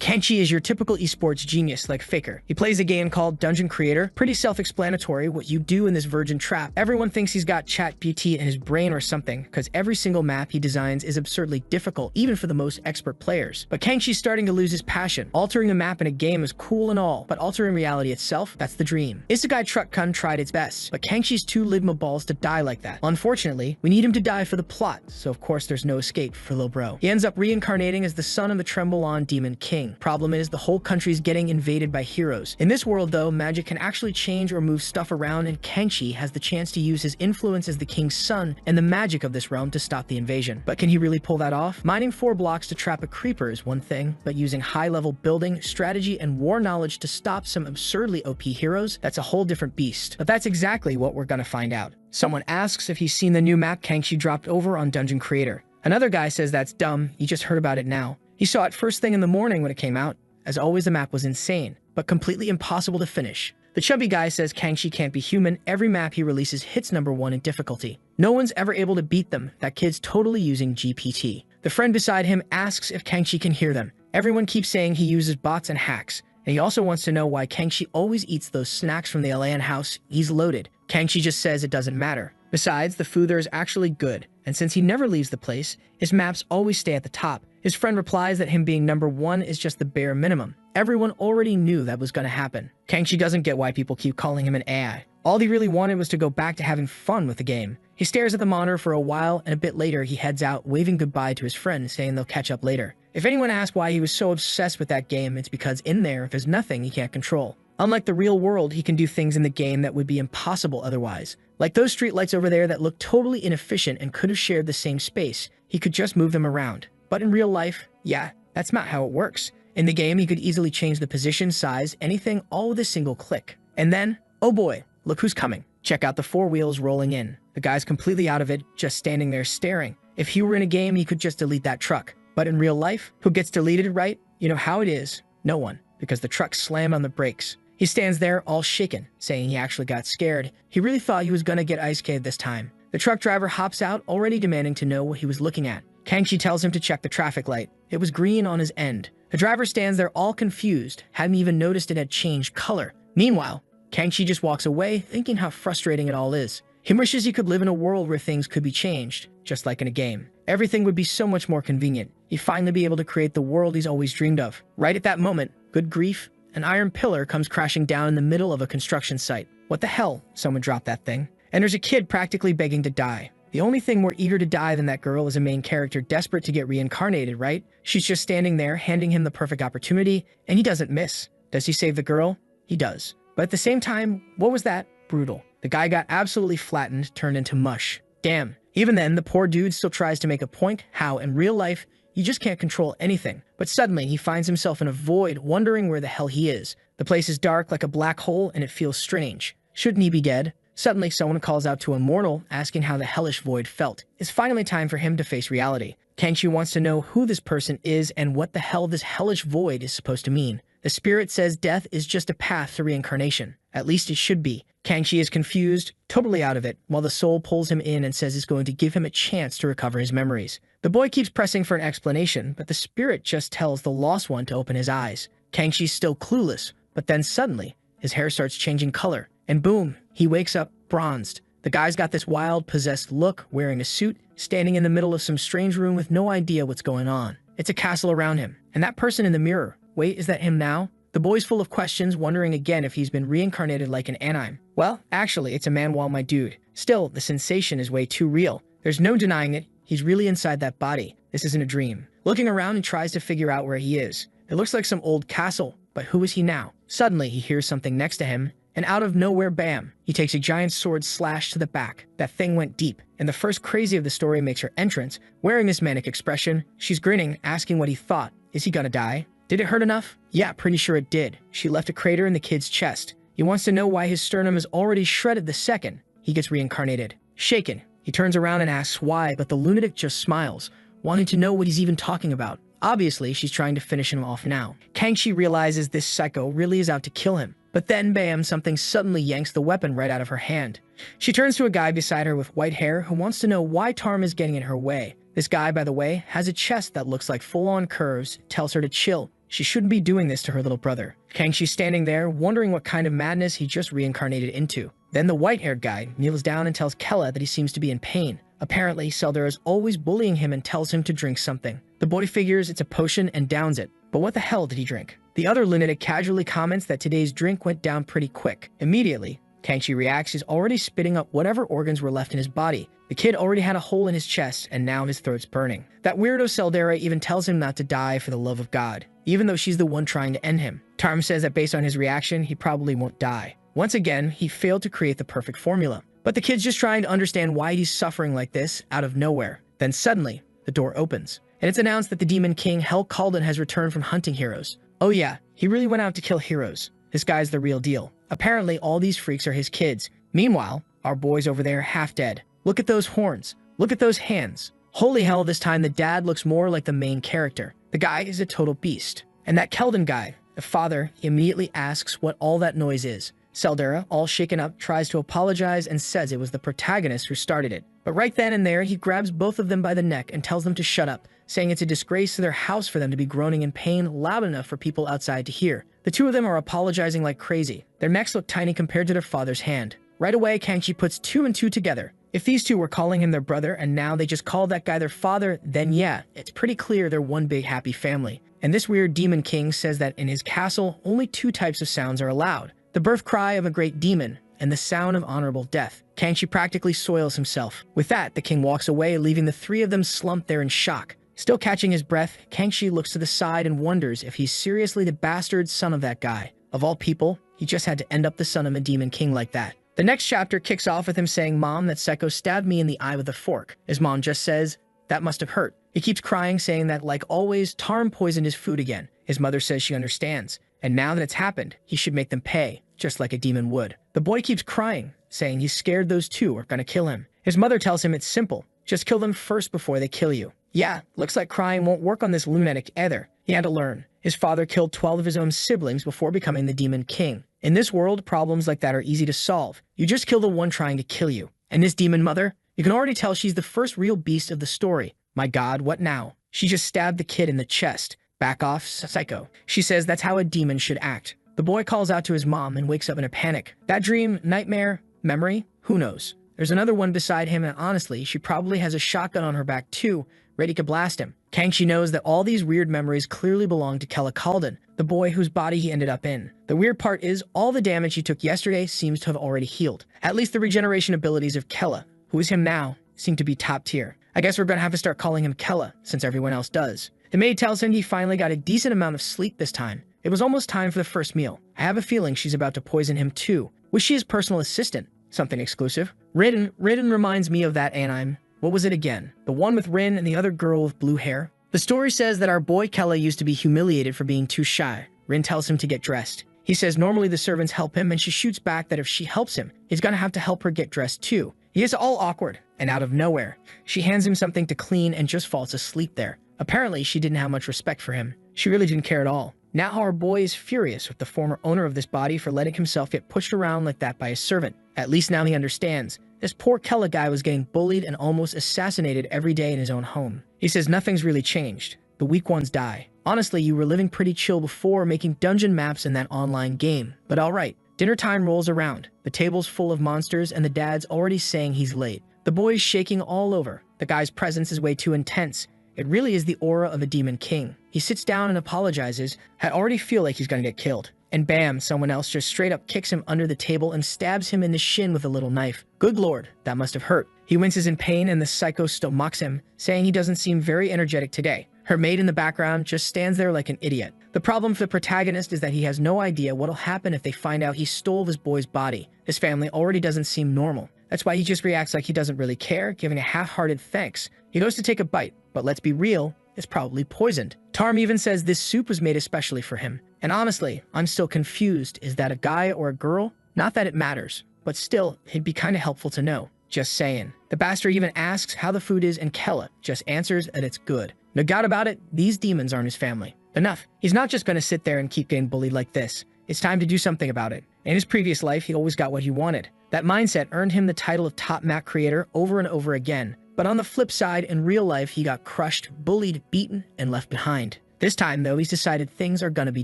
Kenshi is your typical esports genius like Faker. He plays a game called Dungeon Creator. Pretty self-explanatory what you do in this virgin trap. Everyone thinks he's got ChatGPT in his brain or something, because every single map he designs is absurdly difficult, even for the most expert players. But Kenshi's starting to lose his passion. Altering the map in a game is cool and all, but altering reality itself, that's the dream. Isekai Truck-kun tried its best, but Kenshi's too ligma balls to die like that. Unfortunately, we need him to die for the plot, so of course there's no escape for Lil Bro. He ends up reincarnating as the son of the Tremble-on Demon King. Problem is, the whole country's getting invaded by heroes. In this world though, magic can actually change or move stuff around, and Kenshi has the chance to use his influence as the king's son and the magic of this realm to stop the invasion. But can he really pull that off? Mining 4 blocks to trap a creeper is one thing, but using high-level building, strategy, and war knowledge to stop some absurdly OP heroes, that's a whole different beast. But that's exactly what we're gonna find out. Someone asks if he's seen the new map Kenshi dropped over on Dungeon Creator. Another guy says that's dumb, he just heard about it now. He saw it first thing in the morning when it came out. As always, the map was insane, but completely impossible to finish. The chubby guy says Kenshi can't be human. Every map he releases hits #1 in difficulty. No one's ever able to beat them. That kid's totally using GPT. The friend beside him asks if Kenshi can hear them. Everyone keeps saying he uses bots and hacks. And he also wants to know why Kenshi always eats those snacks from the Alain house. He's loaded. Kenshi just says it doesn't matter. Besides, the food there is actually good, and since he never leaves the place, his maps always stay at the top. His friend replies that him being #1 is just the bare minimum. Everyone already knew that was gonna happen. Kenshi doesn't get why people keep calling him an AI. All he really wanted was to go back to having fun with the game. He stares at the monitor for a while, and a bit later he heads out, waving goodbye to his friend, saying they'll catch up later. If anyone asks why he was so obsessed with that game, it's because in there, there's nothing he can't control. Unlike the real world, he can do things in the game that would be impossible otherwise. Like those streetlights over there that look totally inefficient and could have shared the same space. He could just move them around. But in real life, yeah, that's not how it works. In the game, he could easily change the position, size, anything, all with a single click. And then, oh boy, look who's coming. Check out the 4 wheels rolling in. The guy's completely out of it, just standing there staring. If he were in a game, he could just delete that truck. But in real life, who gets deleted, right? You know how it is. No one, because the truck slammed on the brakes. He stands there all shaken, saying he actually got scared. He really thought he was gonna get ice caved this time. The truck driver hops out, already demanding to know what he was looking at. Kenshi tells him to check the traffic light. It was green on his end. The driver stands there all confused, hadn't even noticed it had changed color. Meanwhile, Kenshi just walks away, thinking how frustrating it all is. He wishes he could live in a world where things could be changed, just like in a game. Everything would be so much more convenient. He'd finally be able to create the world he's always dreamed of. Right at that moment, good grief, an iron pillar comes crashing down in the middle of a construction site. What the hell? Someone dropped that thing. And there's a kid practically begging to die. The only thing more eager to die than that girl is a main character desperate to get reincarnated, right? She's just standing there, handing him the perfect opportunity, and he doesn't miss. Does he save the girl? He does. But at the same time, what was that? Brutal. The guy got absolutely flattened, turned into mush. Damn. Even then, the poor dude still tries to make a point how, in real life, you just can't control anything. But suddenly, he finds himself in a void, wondering where the hell he is. The place is dark like a black hole, and it feels strange. Shouldn't he be dead? Suddenly, someone calls out to a mortal, asking how the hellish void felt. It's finally time for him to face reality. Kenshi wants to know who this person is and what the hell this hellish void is supposed to mean. The spirit says death is just a path to reincarnation. At least it should be. Kenshi is confused, totally out of it, while the soul pulls him in and says it's going to give him a chance to recover his memories. The boy keeps pressing for an explanation, but the spirit just tells the lost one to open his eyes. Kenshi's still clueless, but then suddenly, his hair starts changing color, and boom, he wakes up bronzed. The guy's got this wild, possessed look, wearing a suit, standing in the middle of some strange room with no idea what's going on. It's a castle around him, and that person in the mirror, wait, is that him now? The boy's full of questions, wondering again if he's been reincarnated like an anime. Well, actually, it's a manhwa, my dude. Still, the sensation is way too real. There's no denying it. He's really inside that body. This isn't a dream. Looking around, he tries to figure out where he is. It looks like some old castle, but who is he now? Suddenly, he hears something next to him, and out of nowhere, bam, he takes a giant sword slash to the back. That thing went deep, and the first crazy of the story makes her entrance. Wearing this manic expression, she's grinning, asking what he thought. Is he gonna die? Did it hurt enough? Yeah, pretty sure it did. She left a crater in the kid's chest. He wants to know why his sternum is already shredded the second he gets reincarnated. Shaken, he turns around and asks why, but the lunatic just smiles, wanting to know what he's even talking about. Obviously, she's trying to finish him off now. Kenshi realizes this psycho really is out to kill him. But then, bam, something suddenly yanks the weapon right out of her hand. She turns to a guy beside her with white hair who wants to know why Tarm is getting in her way. This guy, by the way, has a chest that looks like full-on curves, tells her to chill. She shouldn't be doing this to her little brother. Kangxi's standing there, wondering what kind of madness he just reincarnated into. Then the white-haired guy kneels down and tells Kella that he seems to be in pain. Apparently, Seldera is always bullying him and tells him to drink something. The boy figures it's a potion and downs it. But what the hell did he drink? The other lunatic casually comments that today's drink went down pretty quick. Immediately, Kangxi reacts he's already spitting up whatever organs were left in his body. The kid already had a hole in his chest, and now his throat's burning. That weirdo Seldera even tells him not to die for the love of God, even though she's the one trying to end him. Tarm says that based on his reaction, he probably won't die. Once again, he failed to create the perfect formula. But the kid's just trying to understand why he's suffering like this out of nowhere. Then suddenly, the door opens, and it's announced that the Demon King Hel Kalden has returned from hunting heroes. Oh yeah, he really went out to kill heroes. This guy's the real deal. Apparently, all these freaks are his kids. Meanwhile, our boy's over there half dead. Look at those horns. Look at those hands. Holy hell, this time the dad looks more like the main character. The guy is a total beast. And that Keldon guy, the father, he immediately asks what all that noise is. Seldera, all shaken up, tries to apologize and says it was the protagonist who started it. But right then and there, he grabs both of them by the neck and tells them to shut up, saying it's a disgrace to their house for them to be groaning in pain loud enough for people outside to hear. The two of them are apologizing like crazy. Their necks look tiny compared to their father's hand. Right away, Kangxi puts 2 and 2 together. If these two were calling him their brother and now they just call that guy their father, then yeah, it's pretty clear they're one big happy family. And this weird demon king says that in his castle, only 2 types of sounds are allowed. The birth cry of a great demon and the sound of honorable death. Kangxi practically soils himself. With that, the king walks away, leaving the 3 of them slumped there in shock. Still catching his breath, Kangxi looks to the side and wonders if he's seriously the bastard son of that guy. Of all people, he just had to end up the son of a demon king like that. The next chapter kicks off with him saying, "Mom, that psycho stabbed me in the eye with a fork." His mom just says, "That must have hurt." He keeps crying, saying that, like always, Tarm poisoned his food again. His mother says she understands. And now that it's happened, he should make them pay, just like a demon would. The boy keeps crying, saying he's scared those 2 are gonna kill him. His mother tells him it's simple. Just kill them first before they kill you. Yeah, looks like crying won't work on this lunatic either. He had to learn. His father killed 12 of his own siblings before becoming the Demon King. In this world, problems like that are easy to solve. You just kill the one trying to kill you. And this demon mother, you can already tell she's the first real beast of the story. My God, what now? She just stabbed the kid in the chest. Back off, psycho. She says that's how a demon should act. The boy calls out to his mom and wakes up in a panic. That dream, nightmare, memory, who knows? There's another one beside him, and honestly, she probably has a shotgun on her back too, ready to blast him. Kangxi knows that all these weird memories clearly belong to Kella Kalden, the boy whose body he ended up in. The weird part is, all the damage he took yesterday seems to have already healed. At least the regeneration abilities of Kella, who is him now, seem to be top tier. I guess we're gonna have to start calling him Kella, since everyone else does. The maid tells him he finally got a decent amount of sleep this time. It was almost time for the first meal. I have a feeling she's about to poison him too. Was she his personal assistant? Something exclusive? Rin reminds me of that anime. What was it again? The one with Rin and the other girl with blue hair? The story says that our boy Kella used to be humiliated for being too shy. Rin tells him to get dressed. He says normally the servants help him, and she shoots back that if she helps him, he's gonna have to help her get dressed too. He is all awkward, and out of nowhere, she hands him something to clean and just falls asleep there. Apparently, she didn't have much respect for him. She really didn't care at all. Now our boy is furious with the former owner of this body for letting himself get pushed around like that by his servant. At least now he understands. This poor Kella guy was getting bullied and almost assassinated every day in his own home. He says nothing's really changed. The weak ones die. Honestly, you were living pretty chill before, making dungeon maps in that online game. But alright, dinner time rolls around. The table's full of monsters and the dad's already saying he's late. The boy's shaking all over. The guy's presence is way too intense. It really is the aura of a demon king. He sits down and apologizes. I already feel like he's gonna get killed. And bam, someone else just straight up kicks him under the table and stabs him in the shin with a little knife. Good lord, that must have hurt. He winces in pain and the psycho still mocks him, saying he doesn't seem very energetic today. Her maid in the background just stands there like an idiot. The problem for the protagonist is that he has no idea what'll happen if they find out he stole this boy's body. His family already doesn't seem normal. That's why he just reacts like he doesn't really care, giving a half-hearted thanks. He goes to take a bite, but let's be real, it's probably poisoned. Tarm even says this soup was made especially for him. And honestly, I'm still confused. Is that a guy or a girl? Not that it matters, but still, it'd be kinda helpful to know. Just saying. The bastard even asks how the food is and Kella just answers that it's good. No doubt about it, these demons aren't his family. Enough. He's not just gonna sit there and keep getting bullied like this. It's time to do something about it. In his previous life, he always got what he wanted. That mindset earned him the title of top map creator over and over again. But on the flip side, in real life, he got crushed, bullied, beaten, and left behind. This time, though, he's decided things are gonna be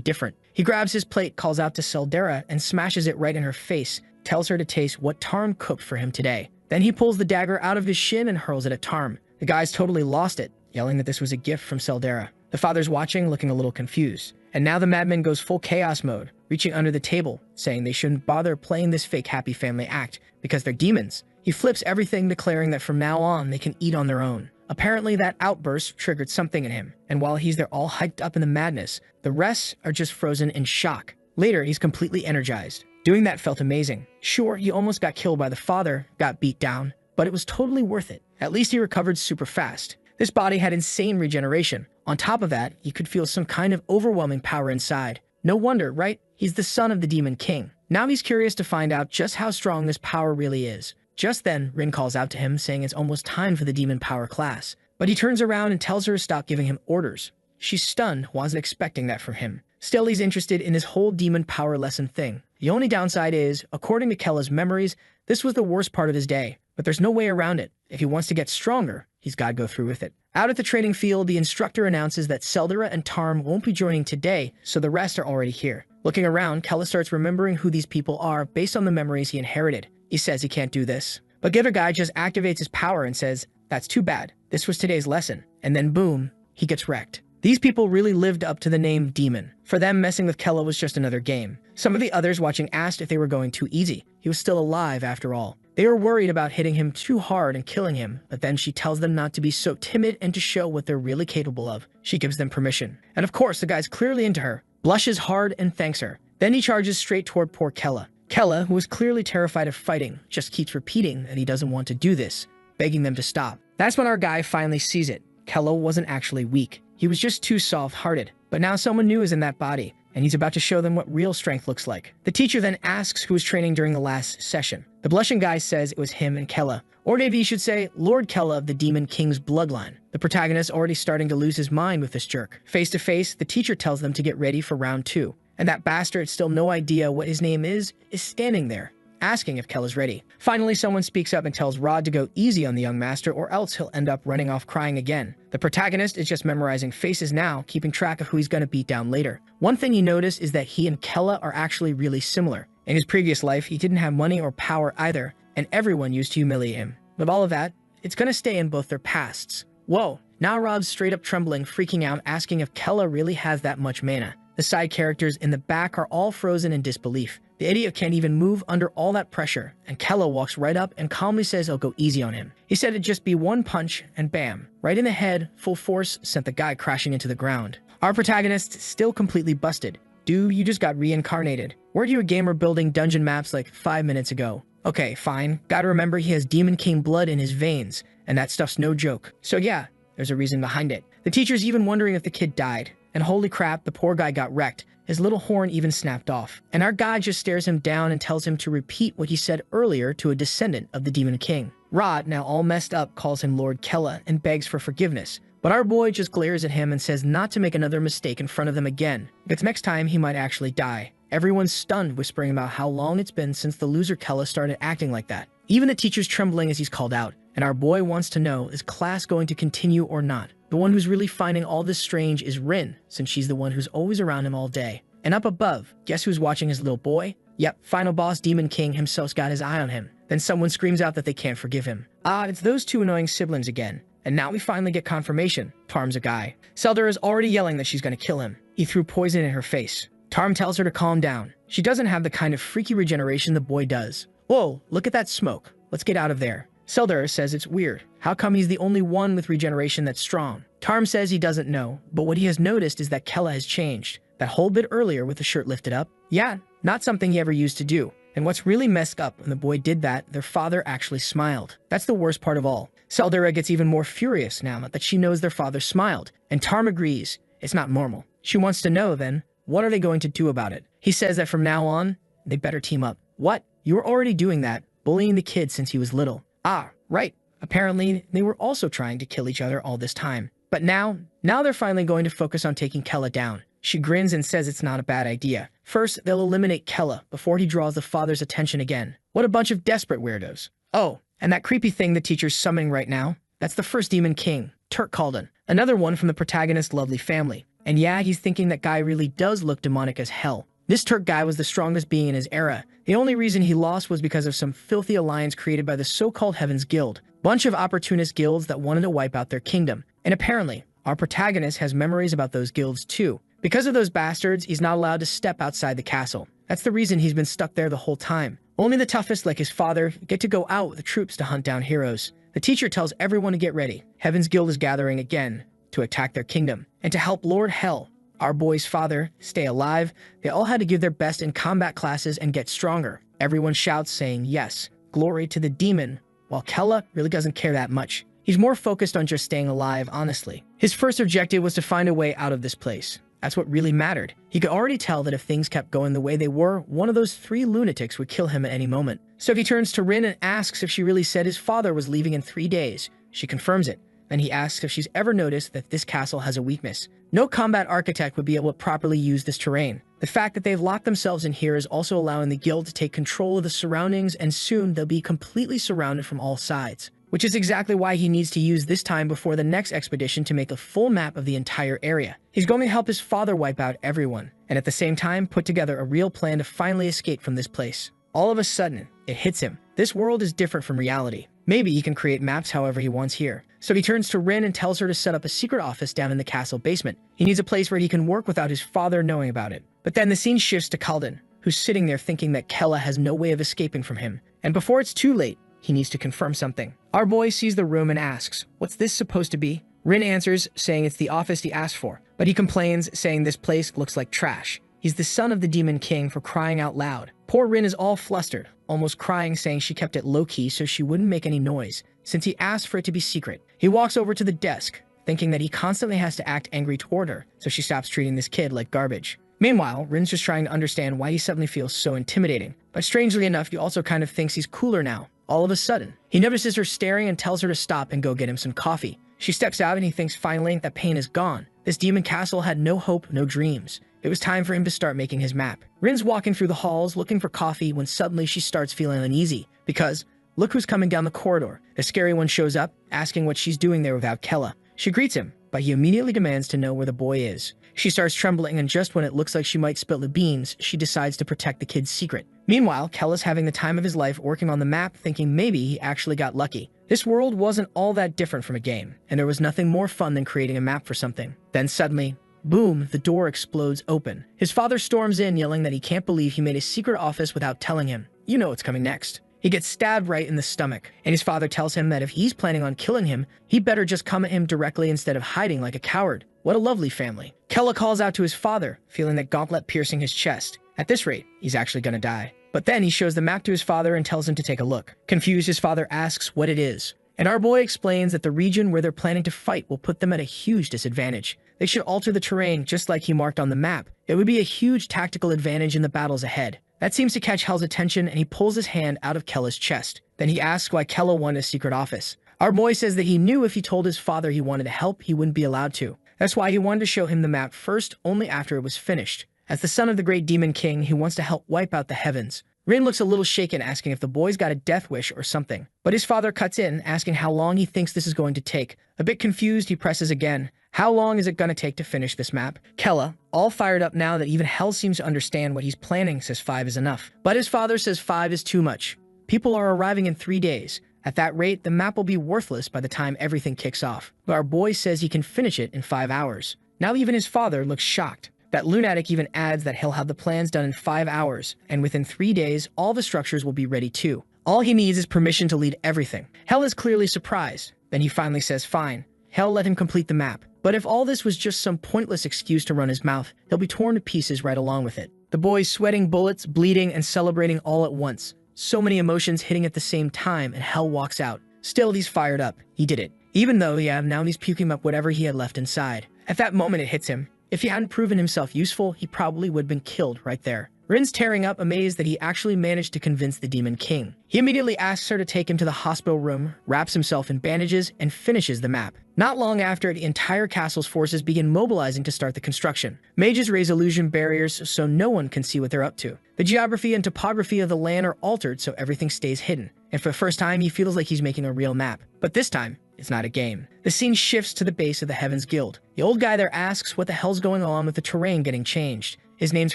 different. He grabs his plate, calls out to Seldera, and smashes it right in her face, tells her to taste what Tarm cooked for him today. Then he pulls the dagger out of his shin and hurls it at Tarm. The guy's totally lost it, yelling that this was a gift from Seldera. The father's watching, looking a little confused. And now the madman goes full chaos mode, reaching under the table, saying they shouldn't bother playing this fake happy family act because they're demons. He flips everything, declaring that from now on they can eat on their own. Apparently that outburst triggered something in him, and while he's there all hyped up in the madness, the rest are just frozen in shock. Later, he's completely energized. Doing that felt amazing. Sure, he almost got killed by the father, got beat down, but it was totally worth it. At least he recovered super fast. This body had insane regeneration. On top of that, he could feel some kind of overwhelming power inside. No wonder, right? He's the son of the Demon King. Now he's curious to find out just how strong this power really is. Just then, Rin calls out to him, saying it's almost time for the demon power class. But he turns around and tells her to stop giving him orders. She's stunned, wasn't expecting that from him. Still, he's interested in this whole demon power lesson thing. The only downside is, according to Kella's memories, this was the worst part of his day. But there's no way around it. If he wants to get stronger, he's got to go through with it. Out at the training field, the instructor announces that Seldera and Tarm won't be joining today, so the rest are already here. Looking around, Kella starts remembering who these people are based on the memories he inherited. He says he can't do this. But the other guy just activates his power and says, "That's too bad. This was today's lesson." And then boom, he gets wrecked. These people really lived up to the name Demon. For them, messing with Kella was just another game. Some of the others watching asked if they were going too easy. He was still alive after all. They were worried about hitting him too hard and killing him, but then she tells them not to be so timid and to show what they're really capable of. She gives them permission. And of course, the guy's clearly into her, blushes hard and thanks her. Then he charges straight toward poor Kella. Kella, who is clearly terrified of fighting, just keeps repeating that he doesn't want to do this, begging them to stop. That's when our guy finally sees it. Kella wasn't actually weak. He was just too soft-hearted. But now someone new is in that body, and he's about to show them what real strength looks like. The teacher then asks who was training during the last session. The blushing guy says it was him and Kella. Or maybe he should say Lord Kella of the Demon King's bloodline. The protagonist already starting to lose his mind with this jerk. Face to face, the teacher tells them to get ready for round 2. And that bastard, still no idea what his name is standing there, asking if Kella's ready. Finally, someone speaks up and tells Rod to go easy on the young master or else he'll end up running off crying again. The protagonist is just memorizing faces now, keeping track of who he's going to beat down later. One thing he noticed is that he and Kella are actually really similar. In his previous life, he didn't have money or power either, and everyone used to humiliate him. With all of that, it's going to stay in both their pasts. Whoa, now Rod's straight up trembling, freaking out, asking if Kella really has that much mana. The side characters in the back are all frozen in disbelief. The idiot can't even move under all that pressure, and Kella walks right up and calmly says he'll go easy on him. He said it'd just be one punch, and bam, right in the head, full force, sent the guy crashing into the ground. Our protagonist still completely busted. Dude, you just got reincarnated. Weren't you a gamer building dungeon maps like 5 minutes ago? Okay, fine. Gotta remember he has Demon King blood in his veins, and that stuff's no joke. So yeah, there's a reason behind it. The teacher's even wondering if the kid died. And holy crap, the poor guy got wrecked. His little horn even snapped off. And our guy just stares him down and tells him to repeat what he said earlier to a descendant of the Demon King. Rod, now all messed up, calls him Lord Kella and begs for forgiveness. But our boy just glares at him and says not to make another mistake in front of them again, because next time he might actually die. Everyone's stunned, whispering about how long it's been since the loser Kella started acting like that. Even the teacher's trembling as he's called out. And our boy wants to know, is class going to continue or not? The one who's really finding all this strange is Rin, since she's the one who's always around him all day. And up above, guess who's watching his little boy? Yep, final boss Demon King himself's got his eye on him. Then someone screams out that they can't forgive him. Ah, it's those two annoying siblings again. And now we finally get confirmation. Tarm's a guy. Seldera is already yelling that she's gonna kill him. He threw poison in her face. Tarm tells her to calm down. She doesn't have the kind of freaky regeneration the boy does. Whoa, look at that smoke. Let's get out of there. Seldera says it's weird. How come he's the only one with regeneration that's strong? Tarm says he doesn't know, but what he has noticed is that Kella has changed. That whole bit earlier with the shirt lifted up? Yeah, not something he ever used to do. And what's really messed up when the boy did that, their father actually smiled. That's the worst part of all. Seldera gets even more furious now that she knows their father smiled, and Tarm agrees. It's not normal. She wants to know then, what are they going to do about it? He says that from now on, they better team up. What? You were already doing that, bullying the kid since he was little. Ah, right. Apparently, they were also trying to kill each other all this time. But now they're finally going to focus on taking Kella down. She grins and says it's not a bad idea. First, they'll eliminate Kella before he draws the father's attention again. What a bunch of desperate weirdos. Oh, and that creepy thing the teacher's summoning right now, that's the first Demon King, Turk Kalden. Another one from the protagonist's lovely family. And yeah, he's thinking that guy really does look demonic as hell. This Turk guy was the strongest being in his era. The only reason he lost was because of some filthy alliance created by the so-called Heaven's Guild. Bunch of opportunist guilds that wanted to wipe out their kingdom. And apparently, our protagonist has memories about those guilds too. Because of those bastards, he's not allowed to step outside the castle. That's the reason he's been stuck there the whole time. Only the toughest, like his father, get to go out with the troops to hunt down heroes. The teacher tells everyone to get ready. Heaven's Guild is gathering again to attack their kingdom. And to help Lord Hell, our boy's father, stay alive, they all had to give their best in combat classes and get stronger. Everyone shouts saying yes, glory to the demon, while Kella really doesn't care that much. He's more focused on just staying alive, honestly. His first objective was to find a way out of this place. That's what really mattered. He could already tell that if things kept going the way they were, one of those 3 lunatics would kill him at any moment. So he turns to Rin and asks if she really said his father was leaving in 3 days. She confirms it. Then he asks if she's ever noticed that this castle has a weakness. No combat architect would be able to properly use this terrain. The fact that they've locked themselves in here is also allowing the guild to take control of the surroundings, and soon they'll be completely surrounded from all sides. Which is exactly why he needs to use this time before the next expedition to make a full map of the entire area. He's going to help his father wipe out everyone, and at the same time put together a real plan to finally escape from this place. All of a sudden, it hits him. This world is different from reality. Maybe he can create maps however he wants here. So he turns to Rin and tells her to set up a secret office down in the castle basement. He needs a place where he can work without his father knowing about it. But then the scene shifts to Kalden, who's sitting there thinking that Kella has no way of escaping from him. And before it's too late, he needs to confirm something. Our boy sees the room and asks, "What's this supposed to be?" Rin answers, saying it's the office he asked for. But he complains, saying this place looks like trash. He's the son of the Demon King, for crying out loud. Poor Rin is all flustered, almost crying, saying she kept it low-key so she wouldn't make any noise, since he asked for it to be secret. He walks over to the desk, thinking that he constantly has to act angry toward her, so she stops treating this kid like garbage. Meanwhile, Rin's just trying to understand why he suddenly feels so intimidating. But strangely enough, he also kind of thinks he's cooler now. All of a sudden, he notices her staring and tells her to stop and go get him some coffee. She steps out and he thinks finally that pain is gone. This demon castle had no hope, no dreams. It was time for him to start making his map. Rin's walking through the halls looking for coffee when suddenly she starts feeling uneasy because look who's coming down the corridor. The scary one shows up, asking what she's doing there without Kella. She greets him, but he immediately demands to know where the boy is. She starts trembling, and just when it looks like she might spill the beans, she decides to protect the kid's secret. Meanwhile, Kella's having the time of his life working on the map, thinking maybe he actually got lucky. This world wasn't all that different from a game, and there was nothing more fun than creating a map for something. Then suddenly, boom, the door explodes open. His father storms in, yelling that he can't believe he made a secret office without telling him. You know what's coming next. He gets stabbed right in the stomach, and his father tells him that if he's planning on killing him, he'd better just come at him directly instead of hiding like a coward. What a lovely family. Kella calls out to his father, feeling that gauntlet piercing his chest. At this rate, he's actually gonna die. But then he shows the map to his father and tells him to take a look. Confused, his father asks what it is. And our boy explains that the region where they're planning to fight will put them at a huge disadvantage. They should alter the terrain just like he marked on the map. It would be a huge tactical advantage in the battles ahead. That seems to catch Hell's attention, and he pulls his hand out of Kella's chest. Then he asks why Kella wanted a secret office. Our boy says that he knew if he told his father he wanted to help, he wouldn't be allowed to. That's why he wanted to show him the map first, only after it was finished. As the son of the great demon king, he wants to help wipe out the heavens. Rin looks a little shaken, asking if the boy's got a death wish or something. But his father cuts in, asking how long he thinks this is going to take. A bit confused, he presses again. How long is it going to take to finish this map? Kella, all fired up now that even Hell seems to understand what he's planning, says 5 is enough. But his father says 5 is too much. People are arriving in 3 days. At that rate, the map will be worthless by the time everything kicks off. But our boy says he can finish it in 5 hours. Now even his father looks shocked. That lunatic even adds that he'll have the plans done in 5 hours, and within 3 days, all the structures will be ready too. All he needs is permission to lead everything. Hell is clearly surprised. Then he finally says fine. Hell let him complete the map. But if all this was just some pointless excuse to run his mouth, he'll be torn to pieces right along with it. The boy's sweating bullets, bleeding, and celebrating all at once. So many emotions hitting at the same time, and Hell walks out. Still, he's fired up. He did it. Even though, now he's puking up whatever he had left inside. At that moment, it hits him. If he hadn't proven himself useful, he probably would have been killed right there. Rin's tearing up, amazed that he actually managed to convince the Demon King. He immediately asks her to take him to the hospital room, wraps himself in bandages, and finishes the map. Not long after, the entire castle's forces begin mobilizing to start the construction. Mages raise illusion barriers so no one can see what they're up to. The geography and topography of the land are altered so everything stays hidden. And for the first time, he feels like he's making a real map. But this time, it's not a game. The scene shifts to the base of the Heavens Guild. The old guy there asks what the hell's going on with the terrain getting changed. His name's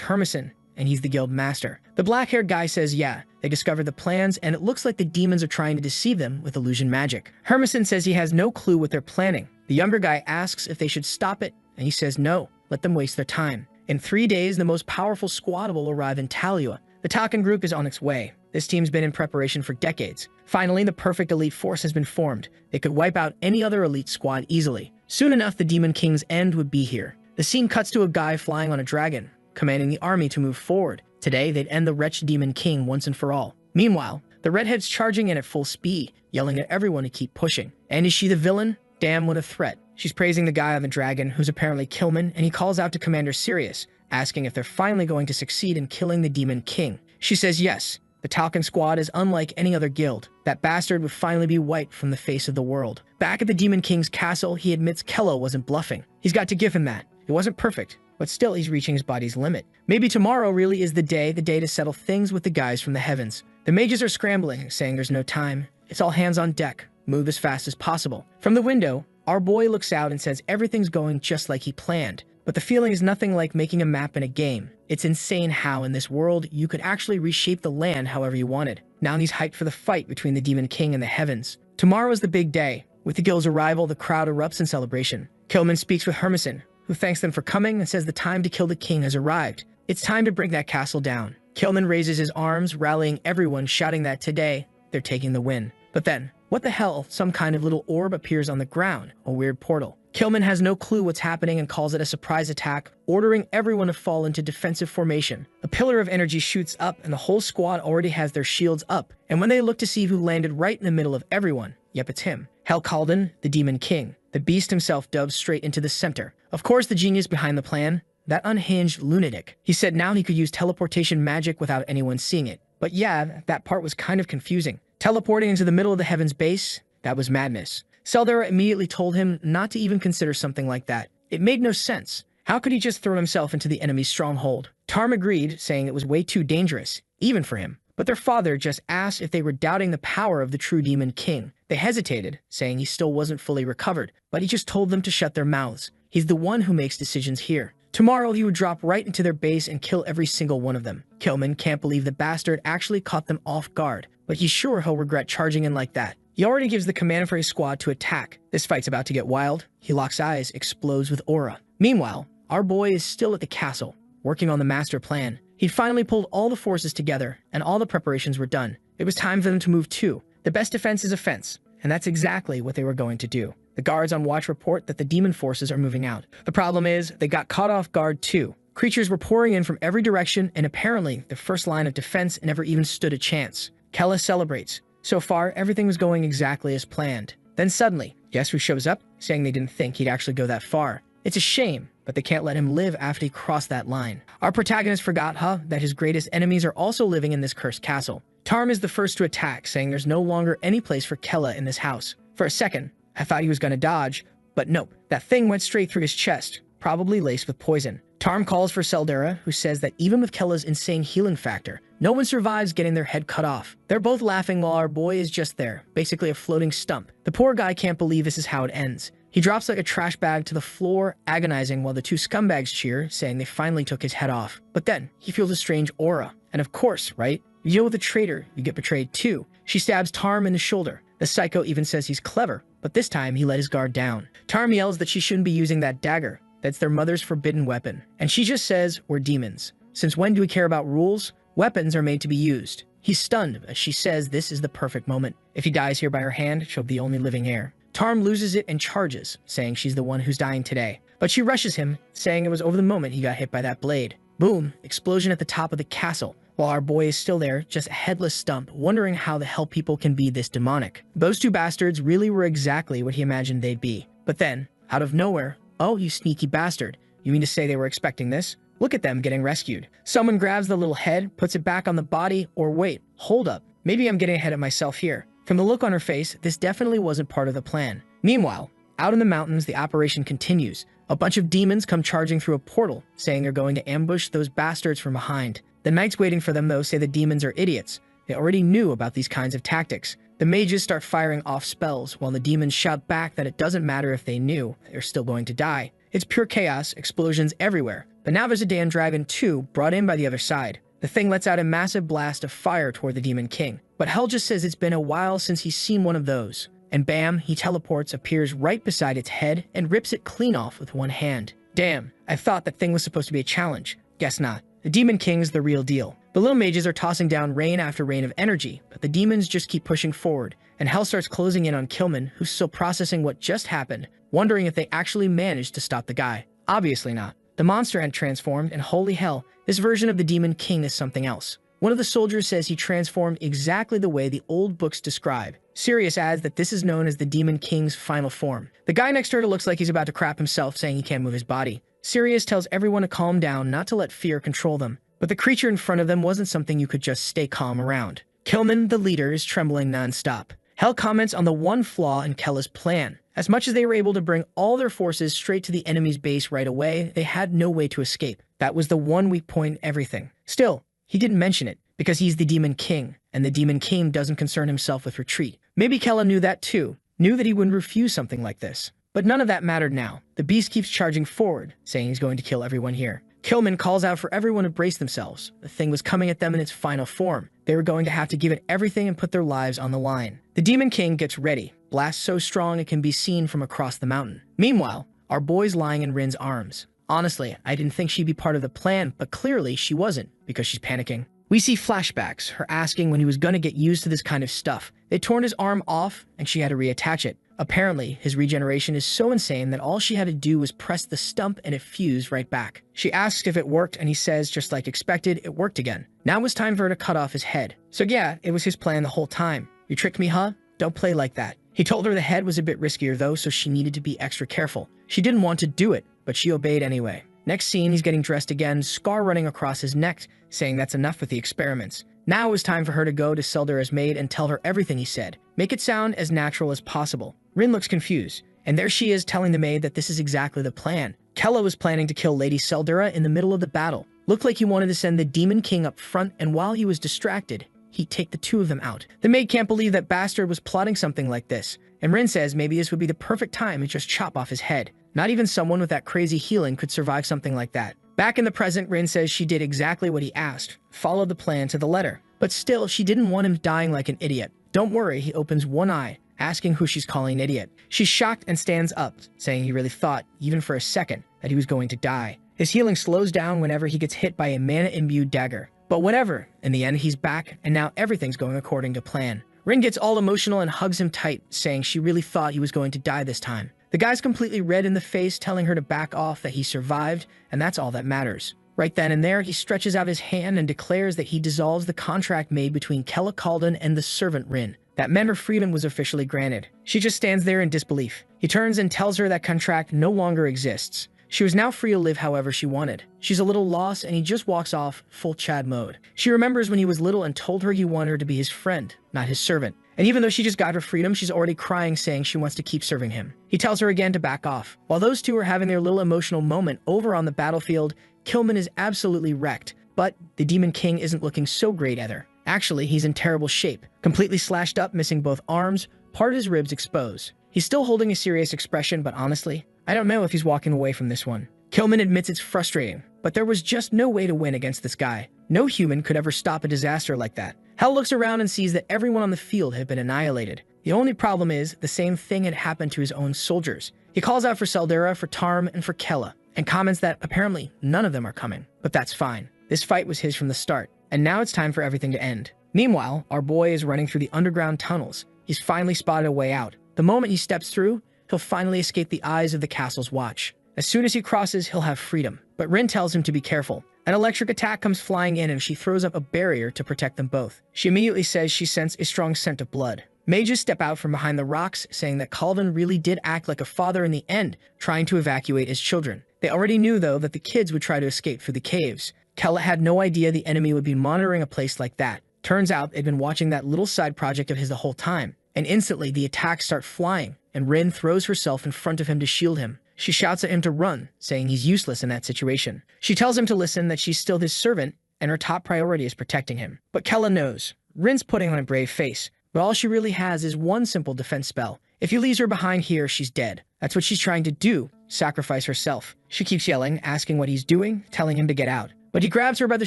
Hermison, and he's the guild master. The black-haired guy says yeah, they discovered the plans, and it looks like the demons are trying to deceive them with illusion magic. Hermison says he has no clue what they're planning. The younger guy asks if they should stop it, and he says no, let them waste their time. In 3 days, the most powerful squad will arrive in Talua. The Talcan group is on its way. This team's been in preparation for decades. Finally, the perfect elite force has been formed. They could wipe out any other elite squad easily. Soon enough, the Demon King's end would be here. The scene cuts to a guy flying on a dragon, commanding the army to move forward. Today, they'd end the wretched Demon King once and for all. Meanwhile, the redhead's charging in at full speed, yelling at everyone to keep pushing. And is she the villain? Damn, what a threat. She's praising the guy on the dragon, who's apparently Killman, and he calls out to Commander Sirius, asking if they're finally going to succeed in killing the Demon King. She says yes. The Talcan squad is unlike any other guild. That bastard would finally be wiped from the face of the world. Back at the Demon King's castle, he admits Yahello wasn't bluffing. He's got to give him that. It wasn't perfect, but still he's reaching his body's limit. Maybe tomorrow really is the day to settle things with the guys from the heavens. The mages are scrambling, saying there's no time. It's all hands on deck. Move as fast as possible. From the window, our boy looks out and says everything's going just like he planned. But the feeling is nothing like making a map in a game. It's insane how, in this world, you could actually reshape the land however you wanted. Now he's hyped for the fight between the Demon King and the heavens. Tomorrow is the big day. With the guild's arrival, the crowd erupts in celebration. Killman speaks with Hermison, who thanks them for coming and says the time to kill the king has arrived. It's time to bring that castle down. Killman raises his arms, rallying everyone, shouting that today, they're taking the win. But then, what the hell? Some kind of little orb appears on the ground, a weird portal. Killman has no clue what's happening and calls it a surprise attack, ordering everyone to fall into defensive formation. A pillar of energy shoots up and the whole squad already has their shields up. And when they look to see who landed right in the middle of everyone, yep, it's him. Hellcalden, the Demon King. The beast himself dove straight into the center. Of course, the genius behind the plan, that unhinged lunatic. He said now he could use teleportation magic without anyone seeing it. But yeah, that part was kind of confusing. Teleporting into the middle of the heavens base, that was madness. Seldera immediately told him not to even consider something like that. It made no sense. How could he just throw himself into the enemy's stronghold? Tarm agreed, saying it was way too dangerous, even for him. But their father just asked if they were doubting the power of the true Demon King. They hesitated, saying he still wasn't fully recovered, but he just told them to shut their mouths. He's the one who makes decisions here. Tomorrow he would drop right into their base and kill every single one of them. Killman can't believe the bastard actually caught them off guard, but he's sure he'll regret charging in like that. He already gives the command for his squad to attack. This fight's about to get wild. He locks eyes, explodes with aura. Meanwhile, our boy is still at the castle, working on the master plan. He'd finally pulled all the forces together, and all the preparations were done. It was time for them to move too. The best defense is offense, and that's exactly what they were going to do. The guards on watch report that the demon forces are moving out. The problem is, they got caught off guard too. Creatures were pouring in from every direction, and apparently, the first line of defense never even stood a chance. Kella celebrates. So far, everything was going exactly as planned. Then suddenly, guess who shows up? Saying they didn't think he'd actually go that far. It's a shame, but they can't let him live after he crossed that line. Our protagonist forgot, that his greatest enemies are also living in this cursed castle. Tarm is the first to attack, saying there's no longer any place for Kella in this house. For a second, I thought he was gonna dodge, but nope. That thing went straight through his chest, probably laced with poison. Tarm calls for Seldera, who says that even with Kella's insane healing factor, no one survives getting their head cut off. They're both laughing while our boy is just there, basically a floating stump. The poor guy can't believe this is how it ends. He drops like a trash bag to the floor, agonizing while the two scumbags cheer, saying they finally took his head off. But then, he feels a strange aura. And of course, right? You deal with a traitor, you get betrayed too. She stabs Tarm in the shoulder. The psycho even says he's clever, but this time he let his guard down. Tarm yells that she shouldn't be using that dagger. That's their mother's forbidden weapon. And she just says, we're demons. Since when do we care about rules? Weapons are made to be used. He's stunned as she says this is the perfect moment. If he dies here by her hand, she'll be the only living heir. Tarm loses it and charges, saying she's the one who's dying today. But she rushes him, saying it was over the moment he got hit by that blade. Boom, explosion at the top of the castle, while our boy is still there, just a headless stump, wondering how the hell people can be this demonic. Those two bastards really were exactly what he imagined they'd be. But then, out of nowhere, oh, you sneaky bastard. You mean to say they were expecting this? Look at them getting rescued. Someone grabs the little head, puts it back on the body, or wait, hold up. Maybe I'm getting ahead of myself here. From the look on her face, this definitely wasn't part of the plan. Meanwhile, out in the mountains, the operation continues. A bunch of demons come charging through a portal, saying they're going to ambush those bastards from behind. The knights waiting for them, though, say the demons are idiots. They already knew about these kinds of tactics. The mages start firing off spells, while the demons shout back that it doesn't matter if they knew, they're still going to die. It's pure chaos, explosions everywhere. But now there's a damn dragon too, brought in by the other side. The thing lets out a massive blast of fire toward the Demon King. But Hell just says it's been a while since he's seen one of those. And bam, he teleports, appears right beside its head, and rips it clean off with one hand. Damn, I thought that thing was supposed to be a challenge. Guess not. The Demon King's the real deal. The little mages are tossing down rain after rain of energy, but the demons just keep pushing forward, and Hell starts closing in on Killman, who's still processing what just happened, wondering if they actually managed to stop the guy. Obviously not. The monster had transformed, and holy hell, this version of the Demon King is something else. One of the soldiers says he transformed exactly the way the old books describe. Sirius adds that this is known as the Demon King's final form. The guy next to her looks like he's about to crap himself, saying he can't move his body. Sirius tells everyone to calm down, not to let fear control them. But the creature in front of them wasn't something you could just stay calm around. Killman, the leader, is trembling non-stop. Hell comments on the one flaw in Kella's plan. As much as they were able to bring all their forces straight to the enemy's base right away, they had no way to escape. That was the one weak point in everything. Still, he didn't mention it, because he's the Demon King, and the Demon King doesn't concern himself with retreat. Maybe Kella knew that too, knew that he wouldn't refuse something like this. But none of that mattered now. The beast keeps charging forward, saying he's going to kill everyone here. Killman calls out for everyone to brace themselves. The thing was coming at them in its final form. They were going to have to give it everything and put their lives on the line. The Demon King gets ready, blast so strong it can be seen from across the mountain. Meanwhile, our boy's lying in Rin's arms. Honestly, I didn't think she'd be part of the plan, but clearly she wasn't, because she's panicking. We see flashbacks, her asking when he was gonna get used to this kind of stuff. They torn his arm off, and she had to reattach it. Apparently, his regeneration is so insane that all she had to do was press the stump and it fused right back. She asks if it worked, and he says, just like expected, it worked again. Now it was time for her to cut off his head. So yeah, it was his plan the whole time. You tricked me, huh? Don't play like that. He told her the head was a bit riskier though, so she needed to be extra careful. She didn't want to do it, but she obeyed anyway. Next scene, he's getting dressed again, scar running across his neck, saying that's enough with the experiments. Now it was time for her to go to Seldura's maid and tell her everything he said. Make it sound as natural as possible. Rin looks confused, and there she is telling the maid that this is exactly the plan. Kella was planning to kill Lady Seldura in the middle of the battle. Looked like he wanted to send the Demon King up front, and while he was distracted, he'd take the two of them out. The maid can't believe that bastard was plotting something like this, and Rin says maybe this would be the perfect time to just chop off his head. Not even someone with that crazy healing could survive something like that. Back in the present, Rin says she did exactly what he asked, followed the plan to the letter. But still, she didn't want him dying like an idiot. Don't worry, he opens one eye, asking who she's calling an idiot. She's shocked and stands up, saying he really thought, even for a second, that he was going to die. His healing slows down whenever he gets hit by a mana-imbued dagger. But whatever, in the end he's back, and now everything's going according to plan. Rin gets all emotional and hugs him tight, saying she really thought he was going to die this time. The guy's completely red in the face, telling her to back off, that he survived, and that's all that matters. Right then and there, he stretches out his hand and declares that he dissolves the contract made between Kella Kalden and the servant Rin. That meant her freedom was officially granted. She just stands there in disbelief. He turns and tells her that contract no longer exists. She was now free to live however she wanted. She's a little lost, and he just walks off full Chad mode. She remembers when he was little and told her he wanted her to be his friend, not his servant. And even though she just got her freedom, she's already crying, saying she wants to keep serving him. He tells her again to back off. While those two are having their little emotional moment over on the battlefield, Killman is absolutely wrecked. But the Demon King isn't looking so great either. Actually, he's in terrible shape, completely slashed up, missing both arms, part of his ribs exposed. He's still holding a serious expression, but honestly, I don't know if he's walking away from this one. Killman admits it's frustrating, but there was just no way to win against this guy. No human could ever stop a disaster like that. Hell looks around and sees that everyone on the field had been annihilated. The only problem is, the same thing had happened to his own soldiers. He calls out for Seldura, for Tarm, and for Kella, and comments that apparently none of them are coming. But that's fine. This fight was his from the start, and now it's time for everything to end. Meanwhile, our boy is running through the underground tunnels. He's finally spotted a way out. The moment he steps through, he'll finally escape the eyes of the castle's watch. As soon as he crosses, he'll have freedom. But Rin tells him to be careful. An electric attack comes flying in, and she throws up a barrier to protect them both. She immediately says she sensed a strong scent of blood. Mages step out from behind the rocks, saying that Calvin really did act like a father in the end, trying to evacuate his children. They already knew, though, that the kids would try to escape through the caves. Kella had no idea the enemy would be monitoring a place like that. Turns out they'd been watching that little side project of his the whole time. And instantly, the attacks start flying, and Rin throws herself in front of him to shield him. She shouts at him to run, saying he's useless in that situation. She tells him to listen, that she's still his servant, and her top priority is protecting him. But Kella knows. Rin's putting on a brave face, but all she really has is one simple defense spell. If he leaves her behind here, she's dead. That's what she's trying to do, sacrifice herself. She keeps yelling, asking what he's doing, telling him to get out. But he grabs her by the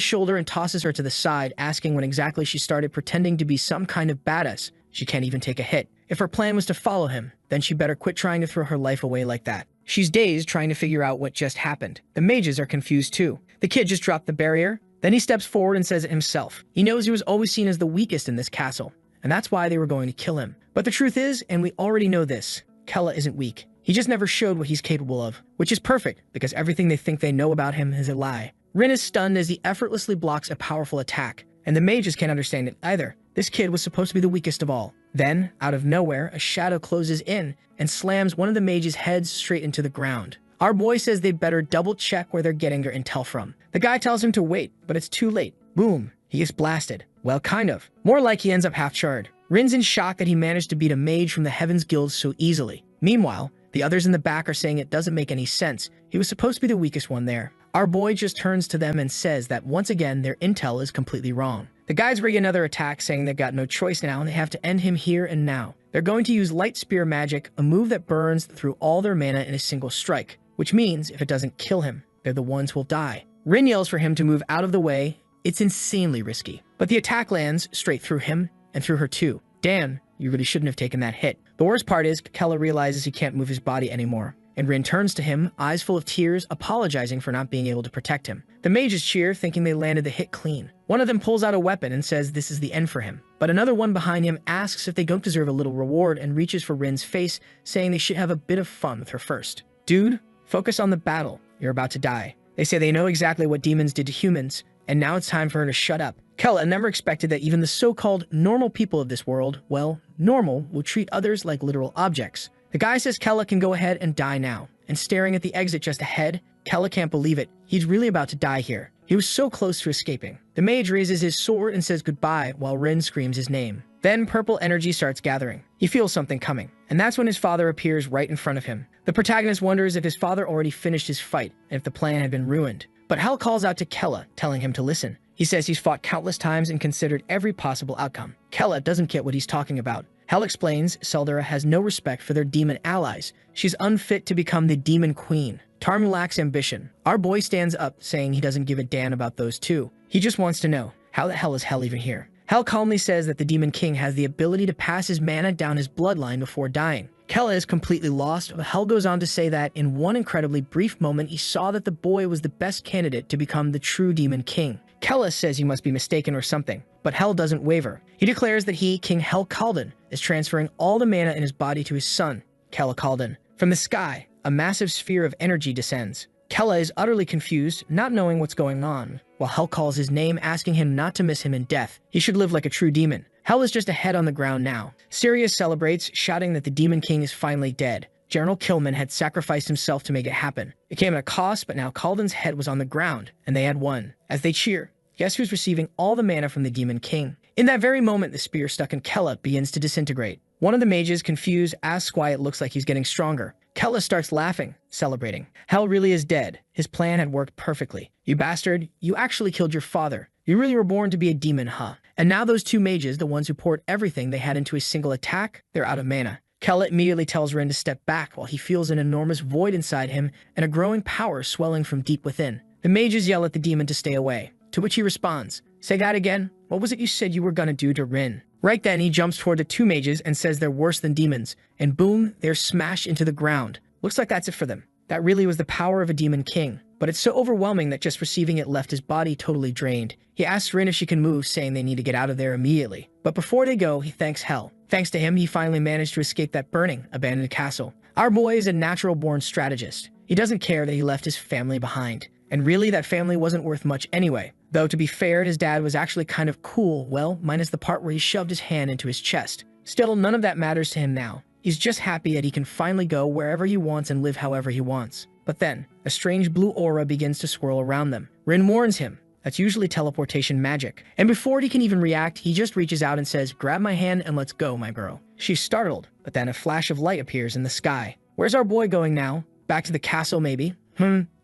shoulder and tosses her to the side, asking when exactly she started pretending to be some kind of badass. She can't even take a hit. If her plan was to follow him, then she better quit trying to throw her life away like that. She's dazed, trying to figure out what just happened. The mages are confused too. The kid just dropped the barrier. Then he steps forward and says it himself. He knows he was always seen as the weakest in this castle, and that's why they were going to kill him. But the truth is, and we already know this, Kella isn't weak. He just never showed what he's capable of, which is perfect, because everything they think they know about him is a lie. Rin is stunned as he effortlessly blocks a powerful attack, and the mages can't understand it either. This kid was supposed to be the weakest of all. Then, out of nowhere, a shadow closes in and slams one of the mages' heads straight into the ground. Our boy says they'd better double check where they're getting their intel from. The guy tells him to wait, but it's too late. Boom, he gets blasted. Well, kind of. More like he ends up half-charred. Rin's in shock that he managed to beat a mage from the Heavens Guild so easily. Meanwhile, the others in the back are saying it doesn't make any sense. He was supposed to be the weakest one there. Our boy just turns to them and says that once again their intel is completely wrong. The guys rig another attack, saying they've got no choice now and they have to end him here and now. They're going to use Light Spear magic, a move that burns through all their mana in a single strike, which means if it doesn't kill him, they're the ones who'll die. Rin yells for him to move out of the way. It's insanely risky. But the attack lands straight through him and through her too. Damn, you really shouldn't have taken that hit. The worst part is, Kella realizes he can't move his body anymore, and Rin turns to him, eyes full of tears, apologizing for not being able to protect him. The mages cheer, thinking they landed the hit clean. One of them pulls out a weapon and says this is the end for him. But another one behind him asks if they don't deserve a little reward and reaches for Rin's face, saying they should have a bit of fun with her first. Dude, focus on the battle. You're about to die. They say they know exactly what demons did to humans, and now it's time for her to shut up. Kella never expected that even the so-called normal people of this world, well, normal, will treat others like literal objects. The guy says Kella can go ahead and die now, and staring at the exit just ahead, Kella can't believe it. He's really about to die here. He was so close to escaping. The mage raises his sword and says goodbye while Rin screams his name. Then purple energy starts gathering. He feels something coming, and that's when his father appears right in front of him. The protagonist wonders if his father already finished his fight and if the plan had been ruined. But Hell calls out to Kella, telling him to listen. He says he's fought countless times and considered every possible outcome. Kella doesn't get what he's talking about. Hell explains Seldera has no respect for their demon allies. She's unfit to become the demon queen. Tarm lacks ambition. Our boy stands up, saying he doesn't give a damn about those two. He just wants to know, how the hell is Hell even here? Hell calmly says that the demon king has the ability to pass his mana down his bloodline before dying. Kella is completely lost, but Hell goes on to say that in one incredibly brief moment he saw that the boy was the best candidate to become the true demon king. Kella says he must be mistaken or something, but Hell doesn't waver. He declares that he, King Hell Kalden, is transferring all the mana in his body to his son, Kella Kalden. From the sky, a massive sphere of energy descends. Kella is utterly confused, not knowing what's going on, while Hell calls his name, asking him not to miss him in death. He should live like a true demon. Hell is just a head on the ground now. Sirius celebrates, shouting that the Demon King is finally dead. General Killman had sacrificed himself to make it happen. It came at a cost, but now Kalden's head was on the ground, and they had won. As they cheer, guess who's receiving all the mana from the Demon King? In that very moment, the spear stuck in Kella begins to disintegrate. One of the mages, confused, asks why it looks like he's getting stronger. Kella starts laughing, celebrating. Hell really is dead. His plan had worked perfectly. You bastard, you actually killed your father. You really were born to be a demon, huh? And now those two mages, the ones who poured everything they had into a single attack, they're out of mana. Kella immediately tells Rin to step back while he feels an enormous void inside him and a growing power swelling from deep within. The mages yell at the demon to stay away, to which he responds, "Say that again? What was it you said you were gonna do to Rin?" Right then, he jumps toward the two mages and says they're worse than demons, and boom, they're smashed into the ground. Looks like that's it for them. That really was the power of a demon king, but it's so overwhelming that just receiving it left his body totally drained. He asks Rin if she can move, saying they need to get out of there immediately. But before they go, he thanks Hell. Thanks to him, he finally managed to escape that burning, abandoned castle. Our boy is a natural-born strategist. He doesn't care that he left his family behind. And really, that family wasn't worth much anyway. Though, to be fair, his dad was actually kind of cool, well, minus the part where he shoved his hand into his chest. Still, none of that matters to him now. He's just happy that he can finally go wherever he wants and live however he wants. But then, a strange blue aura begins to swirl around them. Rin warns him. That's usually teleportation magic. And before he can even react, he just reaches out and says, "Grab my hand and let's go, my girl." She's startled, but then a flash of light appears in the sky. Where's our boy going now? Back to the castle, maybe?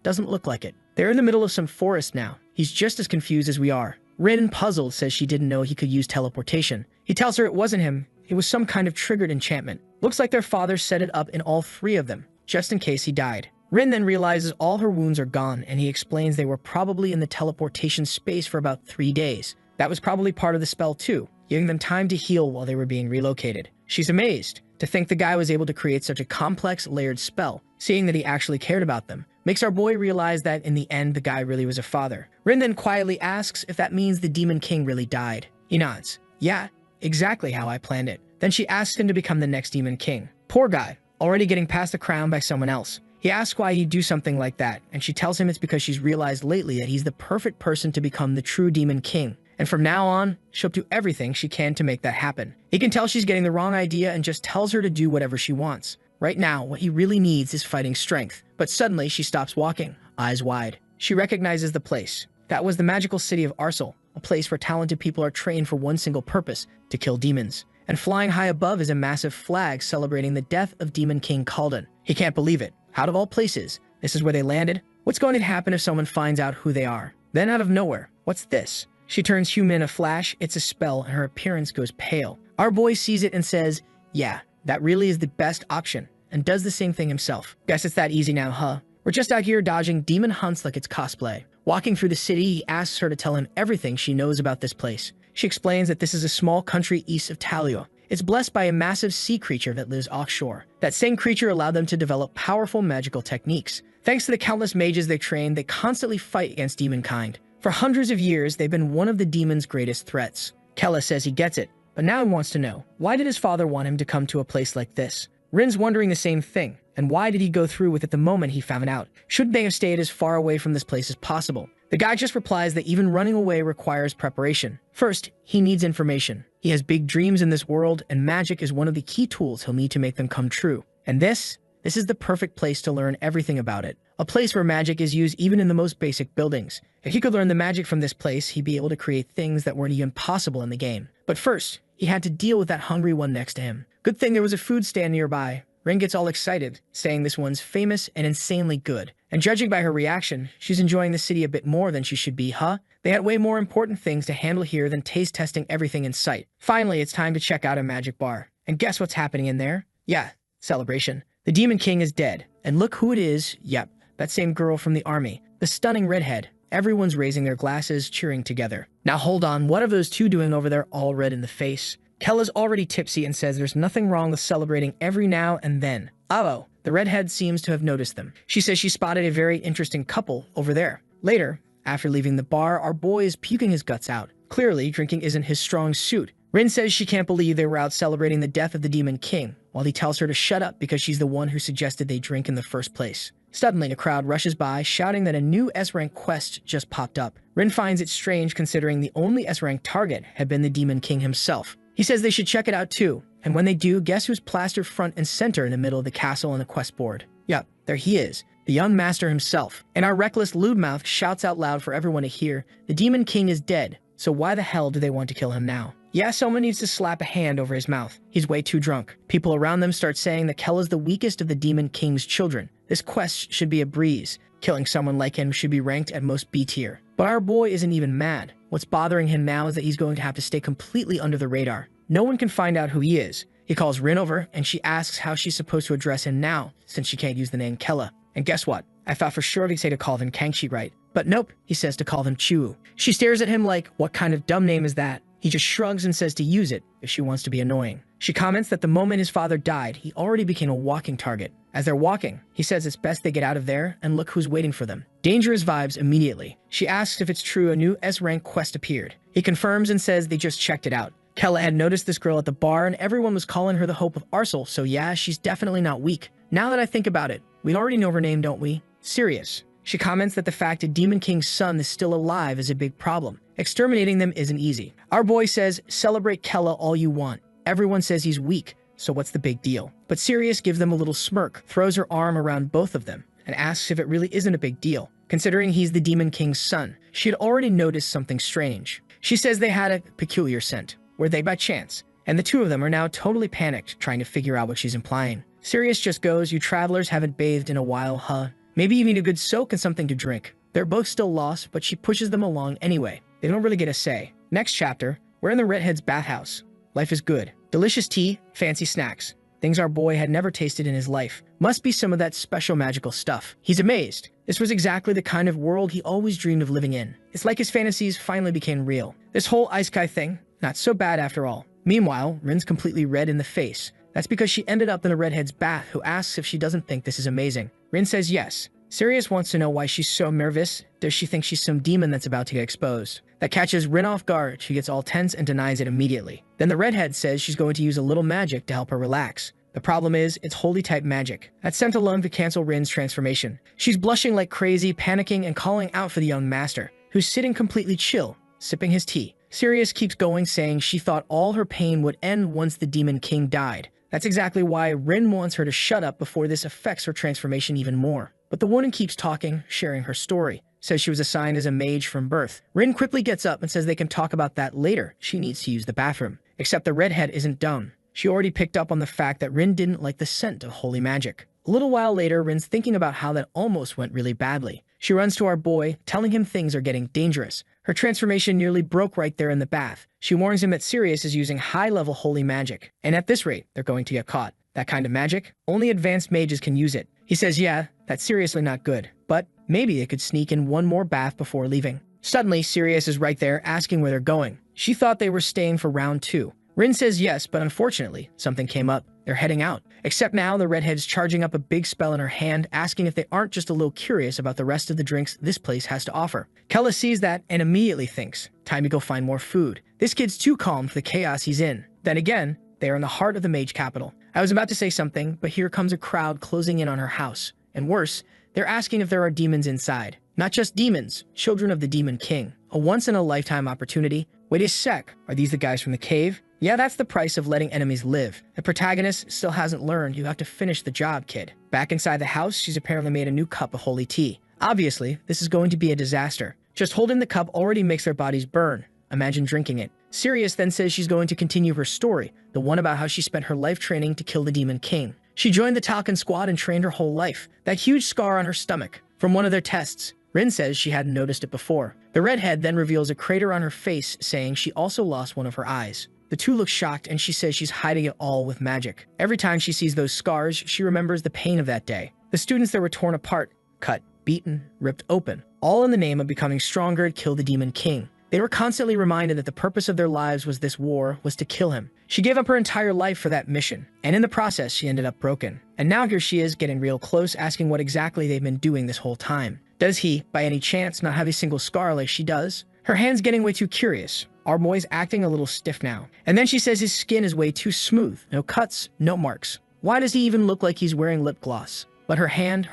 Doesn't look like it. They're in the middle of some forest now. He's just as confused as we are. Rin, puzzled, says she didn't know he could use teleportation. He tells her it wasn't him, it was some kind of triggered enchantment. Looks like their father set it up in all three of them, just in case he died. Rin then realizes all her wounds are gone, and he explains they were probably in the teleportation space for about 3 days. That was probably part of the spell too, giving them time to heal while they were being relocated. She's amazed to think the guy was able to create such a complex, layered spell, seeing that he actually cared about them. Makes our boy realize that in the end, the guy really was a father. Rin then quietly asks if that means the Demon King really died. He nods. Yeah, exactly how I planned it. Then she asks him to become the next Demon King. Poor guy, already getting passed the crown by someone else. He asks why he'd do something like that, and she tells him it's because she's realized lately that he's the perfect person to become the true Demon King. And from now on, she'll do everything she can to make that happen. He can tell she's getting the wrong idea and just tells her to do whatever she wants. Right now, what he really needs is fighting strength. But suddenly, she stops walking, eyes wide. She recognizes the place. That was the magical city of Arsal, a place where talented people are trained for one single purpose, to kill demons. And flying high above is a massive flag celebrating the death of Demon King Kalden. He can't believe it. Out of all places, this is where they landed? What's going to happen if someone finds out who they are? Then out of nowhere, what's this? She turns human in a flash, it's a spell, and her appearance goes pale. Our boy sees it and says, yeah, that really is the best option, and does the same thing himself. Guess it's that easy now, huh? We're just out here dodging demon hunts like it's cosplay. Walking through the city, he asks her to tell him everything she knows about this place. She explains that this is a small country east of Talio. It's blessed by a massive sea creature that lives offshore. That same creature allowed them to develop powerful magical techniques. Thanks to the countless mages they train, they constantly fight against demonkind. For hundreds of years, they've been one of the demon's greatest threats. Kella says he gets it, but now he wants to know, why did his father want him to come to a place like this? Rin's wondering the same thing, and why did he go through with it the moment he found out? Shouldn't they have stayed as far away from this place as possible? The guy just replies that even running away requires preparation. First, he needs information. He has big dreams in this world, and magic is one of the key tools he'll need to make them come true. And this is the perfect place to learn everything about it. A place where magic is used even in the most basic buildings. If he could learn the magic from this place, he'd be able to create things that weren't even possible in the game. But first, he had to deal with that hungry one next to him. Good thing there was a food stand nearby. Rin gets all excited, saying this one's famous and insanely good. And judging by her reaction, she's enjoying the city a bit more than she should be, huh? They had way more important things to handle here than taste testing everything in sight. Finally, it's time to check out a magic bar. And guess what's happening in there? Yeah, celebration. The Demon King is dead. And look who it is. Yep, that same girl from the army. The stunning redhead. Everyone's raising their glasses, cheering together. Now hold on, what are those two doing over there all red in the face? Kella's already tipsy and says there's nothing wrong with celebrating every now and then. Oh, the redhead seems to have noticed them. She says she spotted a very interesting couple over there. Later, after leaving the bar, our boy is puking his guts out. Clearly, drinking isn't his strong suit. Rin says she can't believe they were out celebrating the death of the Demon King, while he tells her to shut up because she's the one who suggested they drink in the first place. Suddenly, a crowd rushes by, shouting that a new S-rank quest just popped up. Rin finds it strange considering the only S-rank target had been the Demon King himself. He says they should check it out too, and when they do, guess who's plastered front and center in the middle of the castle on the quest board? Yup, there he is, the young master himself. And our reckless lewd mouth shouts out loud for everyone to hear, the Demon King is dead, so why the hell do they want to kill him now? Yeah, someone needs to slap a hand over his mouth. He's way too drunk. People around them start saying that Kella's the weakest of the Demon King's children. This quest should be a breeze. Killing someone like him should be ranked at most B tier. But our boy isn't even mad. What's bothering him now is that he's going to have to stay completely under the radar. No one can find out who he is. He calls Rin over, and she asks how she's supposed to address him now, since she can't use the name Kella. And guess what? I thought for sure he'd say to call him Kangshi, right? But nope, he says to call him Chu. She stares at him like, what kind of dumb name is that? He just shrugs and says to use it if she wants to be annoying. She comments that the moment his father died, he already became a walking target. As they're walking, he says it's best they get out of there and look who's waiting for them. Dangerous vibes immediately. She asks if it's true a new S-rank quest appeared. He confirms and says they just checked it out. Kella had noticed this girl at the bar and everyone was calling her the Hope of Arsal, so yeah, she's definitely not weak. Now that I think about it, we already know her name, don't we? Sirius. She comments that the fact a Demon King's son is still alive is a big problem. Exterminating them isn't easy. Our boy says, celebrate Kella all you want. Everyone says he's weak, so what's the big deal? But Sirius gives them a little smirk, throws her arm around both of them, and asks if it really isn't a big deal, considering he's the Demon King's son. She had already noticed something strange. She says they had a peculiar scent. Were they by chance? And the two of them are now totally panicked, trying to figure out what she's implying. Sirius just goes, you travelers haven't bathed in a while, huh? Maybe you need a good soak and something to drink. They're both still lost, but she pushes them along anyway. They don't really get a say. Next chapter, we're in the redhead's bathhouse. Life is good. Delicious tea, fancy snacks. Things our boy had never tasted in his life. Must be some of that special magical stuff. He's amazed. This was exactly the kind of world he always dreamed of living in. It's like his fantasies finally became real. This whole isekai thing, not so bad after all. Meanwhile, Rin's completely red in the face. That's because she ended up in the redhead's bath, who asks if she doesn't think this is amazing. Rin says yes. Sirius wants to know why she's so nervous. Does she think she's some demon that's about to get exposed? That catches Rin off guard. She gets all tense and denies it immediately. Then the redhead says she's going to use a little magic to help her relax. The problem is, it's holy type magic. That's sent alone to cancel Rin's transformation. She's blushing like crazy, panicking and calling out for the young master, who's sitting completely chill, sipping his tea. Sirius keeps going, saying she thought all her pain would end once the Demon King died. That's exactly why Rin wants her to shut up before this affects her transformation even more. But the woman keeps talking, sharing her story. Says she was assigned as a mage from birth. Rin quickly gets up and says they can talk about that later. She needs to use the bathroom. Except the redhead isn't dumb. She already picked up on the fact that Rin didn't like the scent of holy magic. A little while later, Rin's thinking about how that almost went really badly. She runs to our boy, telling him things are getting dangerous. Her transformation nearly broke right there in the bath. She warns him that Sirius is using high-level holy magic, and at this rate, they're going to get caught. That kind of magic? Only advanced mages can use it. He says, yeah, that's seriously not good, but maybe they could sneak in one more bath before leaving. Suddenly, Sirius is right there, asking where they're going. She thought they were staying for round 2. Rin says yes, but unfortunately, something came up. They're heading out. Except now, the redhead's charging up a big spell in her hand, asking if they aren't just a little curious about the rest of the drinks this place has to offer. Kella sees that and immediately thinks, time to go find more food. This kid's too calm for the chaos he's in. Then again, they are in the heart of the mage capital. I was about to say something, but here comes a crowd closing in on her house. And worse, they're asking if there are demons inside. Not just demons, children of the Demon King. A once-in-a-lifetime opportunity. Wait a sec, are these the guys from the cave? Yeah, that's the price of letting enemies live. The protagonist still hasn't learned you have to finish the job, kid. Back inside the house, she's apparently made a new cup of holy tea. Obviously, this is going to be a disaster. Just holding the cup already makes their bodies burn. Imagine drinking it. Sirius then says she's going to continue her story, the one about how she spent her life training to kill the Demon King. She joined the Talcon squad and trained her whole life. That huge scar on her stomach, from one of their tests. Rin says she hadn't noticed it before. The redhead then reveals a crater on her face, saying she also lost one of her eyes. The two look shocked, and she says she's hiding it all with magic. Every time she sees those scars, she remembers the pain of that day. The students that were torn apart, cut, beaten, ripped open, all in the name of becoming stronger to kill the Demon King. They were constantly reminded that the purpose of their lives was this war, was to kill him. She gave up her entire life for that mission, and in the process, she ended up broken. And now here she is, getting real close, asking what exactly they've been doing this whole time. Does he, by any chance, not have a single scar like she does? Her hand's getting way too curious. Our boy's acting a little stiff now. And then she says his skin is way too smooth. No cuts, no marks. Why does he even look like he's wearing lip gloss? But her hand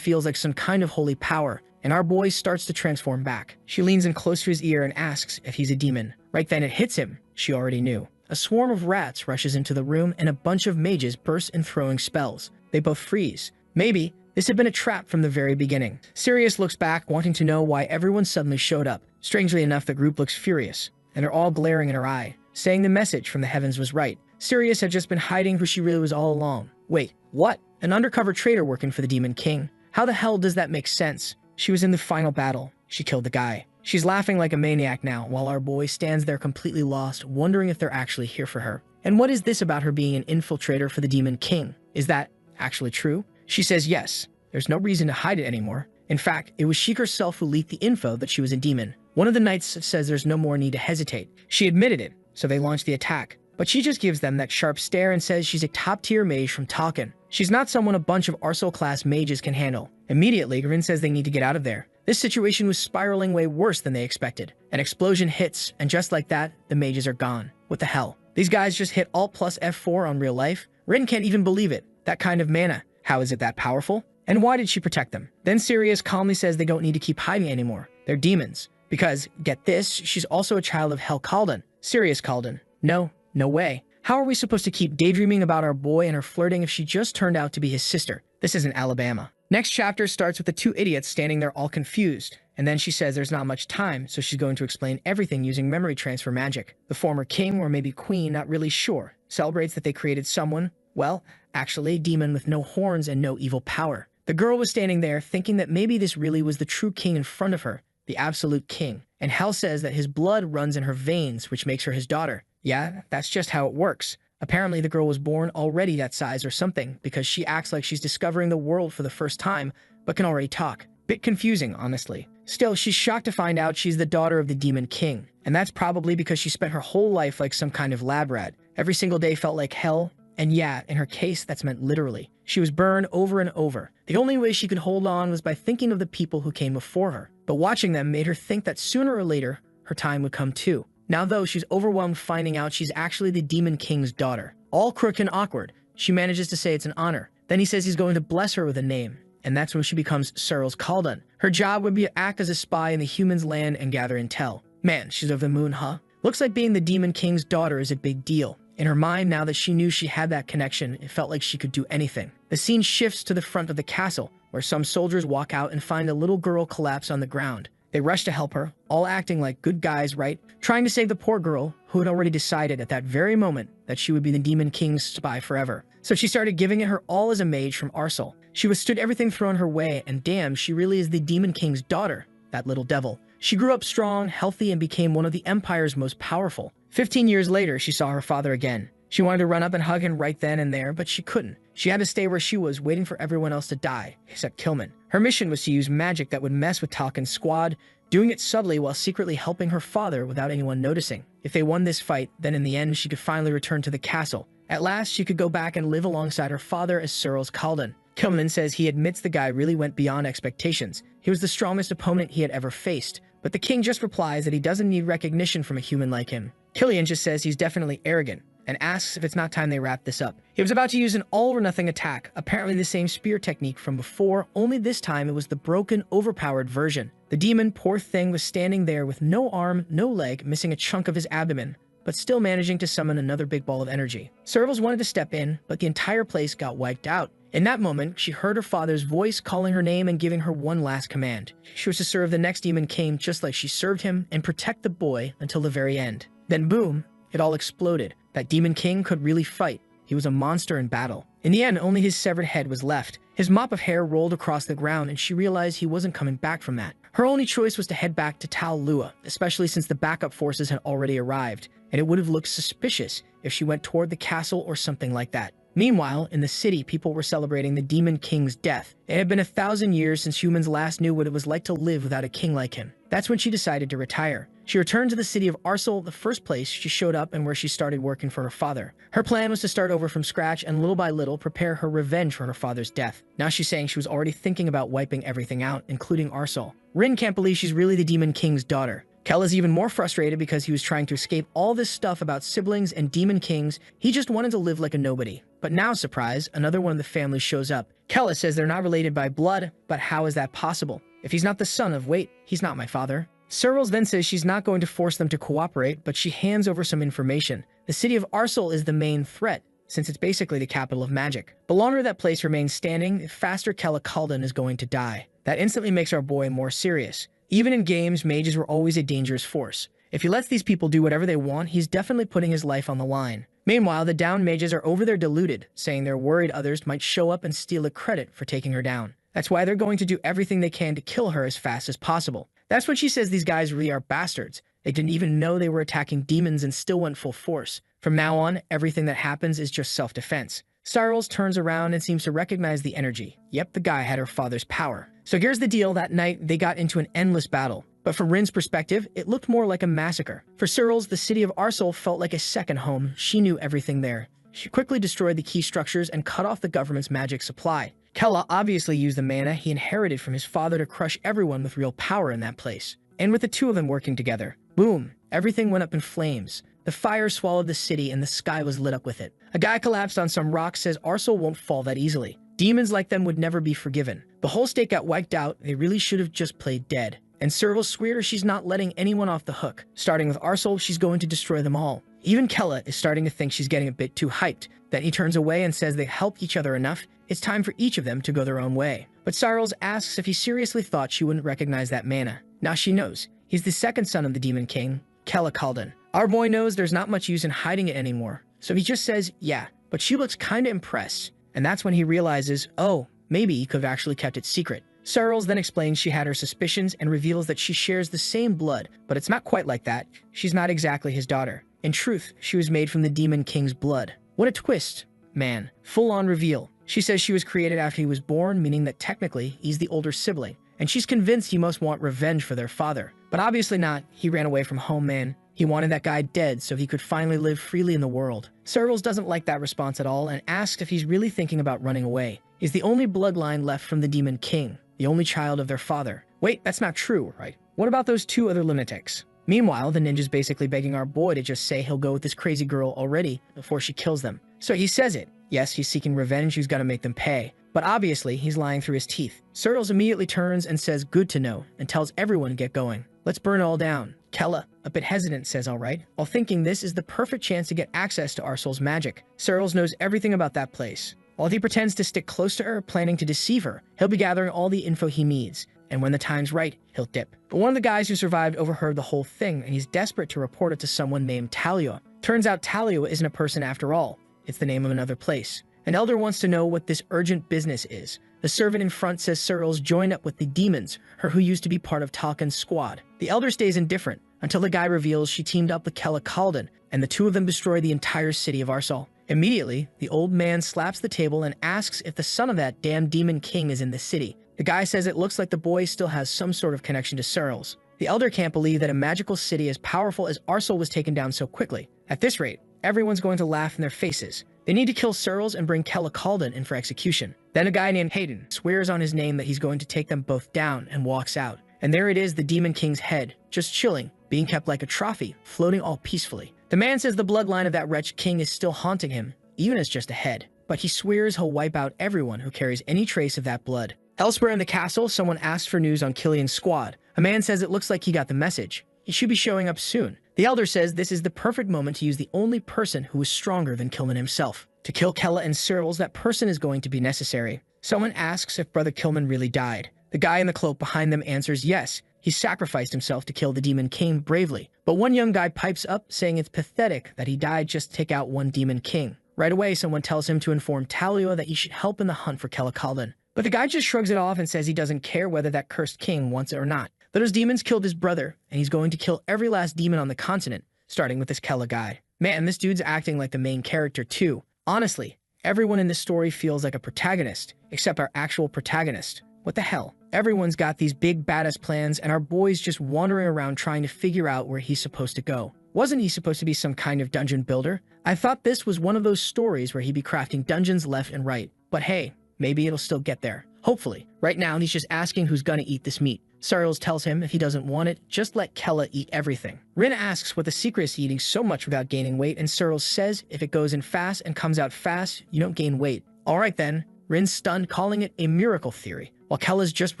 feels like some kind of holy power, and our boy starts to transform back. She leans in close to his ear and asks if he's a demon. Right then it hits him. She already knew. A swarm of rats rushes into the room, and a bunch of mages burst in throwing spells. They both freeze. Maybe this had been a trap from the very beginning. Sirius looks back, wanting to know why everyone suddenly showed up. Strangely enough, the group looks furious, and they're all glaring in her eye, saying the message from the heavens was right. Sirius had just been hiding who she really was all along. Wait, what? An undercover traitor working for the Demon King? How the hell does that make sense? She was in the final battle. She killed the guy. She's laughing like a maniac now, while our boy stands there completely lost, wondering if they're actually here for her. And what is this about her being an infiltrator for the Demon King? Is that actually true? She says yes. There's no reason to hide it anymore. In fact, it was she herself who leaked the info that she was a demon. One of the knights says there's no more need to hesitate. She admitted it, so they launched the attack. But she just gives them that sharp stare and says she's a top-tier mage from Talcon. She's not someone a bunch of Arsenal-class mages can handle. Immediately, Rin says they need to get out of there. This situation was spiraling way worse than they expected. An explosion hits, and just like that, the mages are gone. What the hell? These guys just hit Alt plus F4 on real life? Rin can't even believe it. That kind of mana. How is it that powerful? And why did she protect them? Then Sirius calmly says they don't need to keep hiding anymore. They're demons. Because, get this, she's also a child of Hell Kaldan. Sirius Kaldan. No way. How are we supposed to keep daydreaming about our boy and her flirting if she just turned out to be his sister? This isn't Alabama. Next chapter starts with the two idiots standing there all confused. And then she says there's not much time, so she's going to explain everything using memory transfer magic. The former king, or maybe queen, not really sure, celebrates that they created someone, well, actually a demon with no horns and no evil power. The girl was standing there thinking that maybe this really was the true king in front of her, the absolute king. And Hell says that his blood runs in her veins, which makes her his daughter. Yeah, that's just how it works. Apparently, the girl was born already that size or something because she acts like she's discovering the world for the first time, but can already talk. Bit confusing, honestly. Still, she's shocked to find out she's the daughter of the Demon King, and that's probably because she spent her whole life like some kind of lab rat. Every single day felt like hell, and yeah, in her case, that's meant literally. She was burned over and over. The only way she could hold on was by thinking of the people who came before her, but watching them made her think that sooner or later, her time would come too. Now though, she's overwhelmed finding out she's actually the Demon King's daughter. All crook and awkward, she manages to say it's an honor. Then he says he's going to bless her with a name, and that's when she becomes Searle's Kaldan. Her job would be to act as a spy in the humans' land and gather intel. Man, she's over the moon, huh? Looks like being the Demon King's daughter is a big deal. In her mind, now that she knew she had that connection, it felt like she could do anything. The scene shifts to the front of the castle, where some soldiers walk out and find a little girl collapse on the ground. They rush to help her, all acting like good guys, right? Trying to save the poor girl, who had already decided at that very moment that she would be the Demon King's spy forever. So she started giving it her all as a mage from Arsal. She withstood everything thrown her way, and damn, she really is the Demon King's daughter, that little devil. She grew up strong, healthy, and became one of the Empire's most powerful. 15 years later, she saw her father again. She wanted to run up and hug him right then and there, but she couldn't. She had to stay where she was, waiting for everyone else to die, except Kilman. Her mission was to use magic that would mess with Talcon's squad, doing it subtly while secretly helping her father without anyone noticing. If they won this fight, then in the end, she could finally return to the castle. At last, she could go back and live alongside her father as Searle's Kaldan. Kilman says he admits the guy really went beyond expectations. He was the strongest opponent he had ever faced. But the king just replies that he doesn't need recognition from a human like him. Killian just says he's definitely arrogant, and asks if it's not time they wrap this up. He was about to use an all-or-nothing attack, apparently the same spear technique from before, only this time it was the broken, overpowered version. The demon, poor thing, was standing there with no arm, no leg, missing a chunk of his abdomen, but still managing to summon another big ball of energy. Servals wanted to step in, but the entire place got wiped out. In that moment, she heard her father's voice calling her name and giving her one last command. She was to serve the next demon king just like she served him and protect the boy until the very end. Then boom, it all exploded. That demon king could really fight. He was a monster in battle. In the end, only his severed head was left. His mop of hair rolled across the ground, and she realized he wasn't coming back from that. Her only choice was to head back to Tal Lua, especially since the backup forces had already arrived, and it would have looked suspicious if she went toward the castle or something like that. Meanwhile, in the city, people were celebrating the Demon King's death. It had been 1,000 years since humans last knew what it was like to live without a king like him. That's when she decided to retire. She returned to the city of Arsal, the first place she showed up and where she started working for her father. Her plan was to start over from scratch and little by little prepare her revenge for her father's death. Now she's saying she was already thinking about wiping everything out, including Arsal. Rin can't believe she's really the Demon King's daughter. Kel is even more frustrated because he was trying to escape all this stuff about siblings and demon kings. He just wanted to live like a nobody. But now, surprise, another one of the family shows up. Kella says they're not related by blood, but how is that possible? If he's not the son of, wait, he's not my father. Servals then says she's not going to force them to cooperate, but she hands over some information. The city of Arsal is the main threat, since it's basically the capital of magic. The longer that place remains standing, the faster Kella Kaldan is going to die. That instantly makes our boy more serious. Even in games, mages were always a dangerous force. If he lets these people do whatever they want, he's definitely putting his life on the line. Meanwhile, the down mages are over there deluded, saying they're worried others might show up and steal the credit for taking her down. That's why they're going to do everything they can to kill her as fast as possible. That's when she says these guys really are bastards. They didn't even know they were attacking demons and still went full force. From now on, everything that happens is just self-defense. Cyrils turns around and seems to recognize the energy. Yep, the guy had her father's power. So here's the deal, that night they got into an endless battle. But from Rin's perspective, it looked more like a massacre. For Cyrils, the city of Arsal felt like a second home. She knew everything there. She quickly destroyed the key structures and cut off the government's magic supply. Kella obviously used the mana he inherited from his father to crush everyone with real power in that place. And with the two of them working together, boom, everything went up in flames. The fire swallowed the city and the sky was lit up with it. A guy collapsed on some rocks, says Arsal won't fall that easily. Demons like them would never be forgiven. The whole state got wiped out. They really should have just played dead. And Serval swears her she's not letting anyone off the hook. Starting with Arsal, she's going to destroy them all. Even Kella is starting to think she's getting a bit too hyped. Then he turns away and says they helped each other enough. It's time for each of them to go their own way. But Cyrils asks if he seriously thought she wouldn't recognize that mana. Now she knows. He's the second son of the Demon King, Kella Kaldan. Our boy knows there's not much use in hiding it anymore. So he just says, yeah, but she looks kinda impressed. And that's when he realizes, oh, maybe he could have actually kept it secret. Searles then explains she had her suspicions and reveals that she shares the same blood, but it's not quite like that. She's not exactly his daughter. In truth, she was made from the Demon King's blood. What a twist, man. Full-on reveal. She says she was created after he was born, meaning that technically he's the older sibling, and she's convinced he must want revenge for their father. But obviously not. He ran away from home, man. He wanted that guy dead so he could finally live freely in the world. Searles doesn't like that response at all and asks if he's really thinking about running away. He's the only bloodline left from the Demon King, the only child of their father. Wait, that's not true, right? What about those two other lunatics? Meanwhile, the ninja's basically begging our boy to just say he'll go with this crazy girl already before she kills them. So he says it. Yes, he's seeking revenge, he's gotta make them pay. But obviously, he's lying through his teeth. Searles immediately turns and says good to know, and tells everyone to get going. Let's burn it all down. Kella, a bit hesitant, says alright, while thinking this is the perfect chance to get access to Arsol's magic. Searles knows everything about that place. While he pretends to stick close to her, planning to deceive her, he'll be gathering all the info he needs, and when the time's right, he'll dip. But one of the guys who survived overheard the whole thing, and he's desperate to report it to someone named Talua. Turns out Talua isn't a person after all. It's the name of another place. An elder wants to know what this urgent business is. The servant in front says Searles joined up with the demons, her who used to be part of Talkin's squad. The elder stays indifferent, until the guy reveals she teamed up with Kella Kalden, and the two of them destroy the entire city of Arsol. Immediately, the old man slaps the table and asks if the son of that damn demon king is in the city. The guy says it looks like the boy still has some sort of connection to Searles. The elder can't believe that a magical city as powerful as Arsol was taken down so quickly. At this rate, everyone's going to laugh in their faces. They need to kill Searles and bring Kella Kalden in for execution. Then a guy named Hayden swears on his name that he's going to take them both down and walks out. And there it is, the Demon King's head, just chilling, being kept like a trophy, floating all peacefully. The man says the bloodline of that wretched king is still haunting him, even as just a head. But he swears he'll wipe out everyone who carries any trace of that blood. Elsewhere in the castle, someone asks for news on Killian's squad. A man says it looks like he got the message. He should be showing up soon. The elder says this is the perfect moment to use the only person who is stronger than Kilman himself. To kill Kella and Searles, that person is going to be necessary. Someone asks if Brother Kilman really died. The guy in the cloak behind them answers yes. He sacrificed himself to kill the Demon King bravely. But one young guy pipes up, saying it's pathetic that he died just to take out one Demon King. Right away, someone tells him to inform Talua that he should help in the hunt for Kella Kalden. But the guy just shrugs it off and says he doesn't care whether that cursed king wants it or not. Those demons killed his brother, and he's going to kill every last demon on the continent, starting with this Kella guy. Man, this dude's acting like the main character too. Honestly, everyone in this story feels like a protagonist, except our actual protagonist. What the hell? Everyone's got these big badass plans, and our boy's just wandering around trying to figure out where he's supposed to go. Wasn't he supposed to be some kind of dungeon builder? I thought this was one of those stories where he'd be crafting dungeons left and right. But hey, maybe it'll still get there. Hopefully. Right now, he's just asking who's gonna eat this meat. Searles tells him if he doesn't want it, just let Kella eat everything. Rin asks what the secret is to eating so much without gaining weight, and Searles says if it goes in fast and comes out fast, you don't gain weight. Alright then, Rin's stunned, calling it a miracle theory, while Kella's just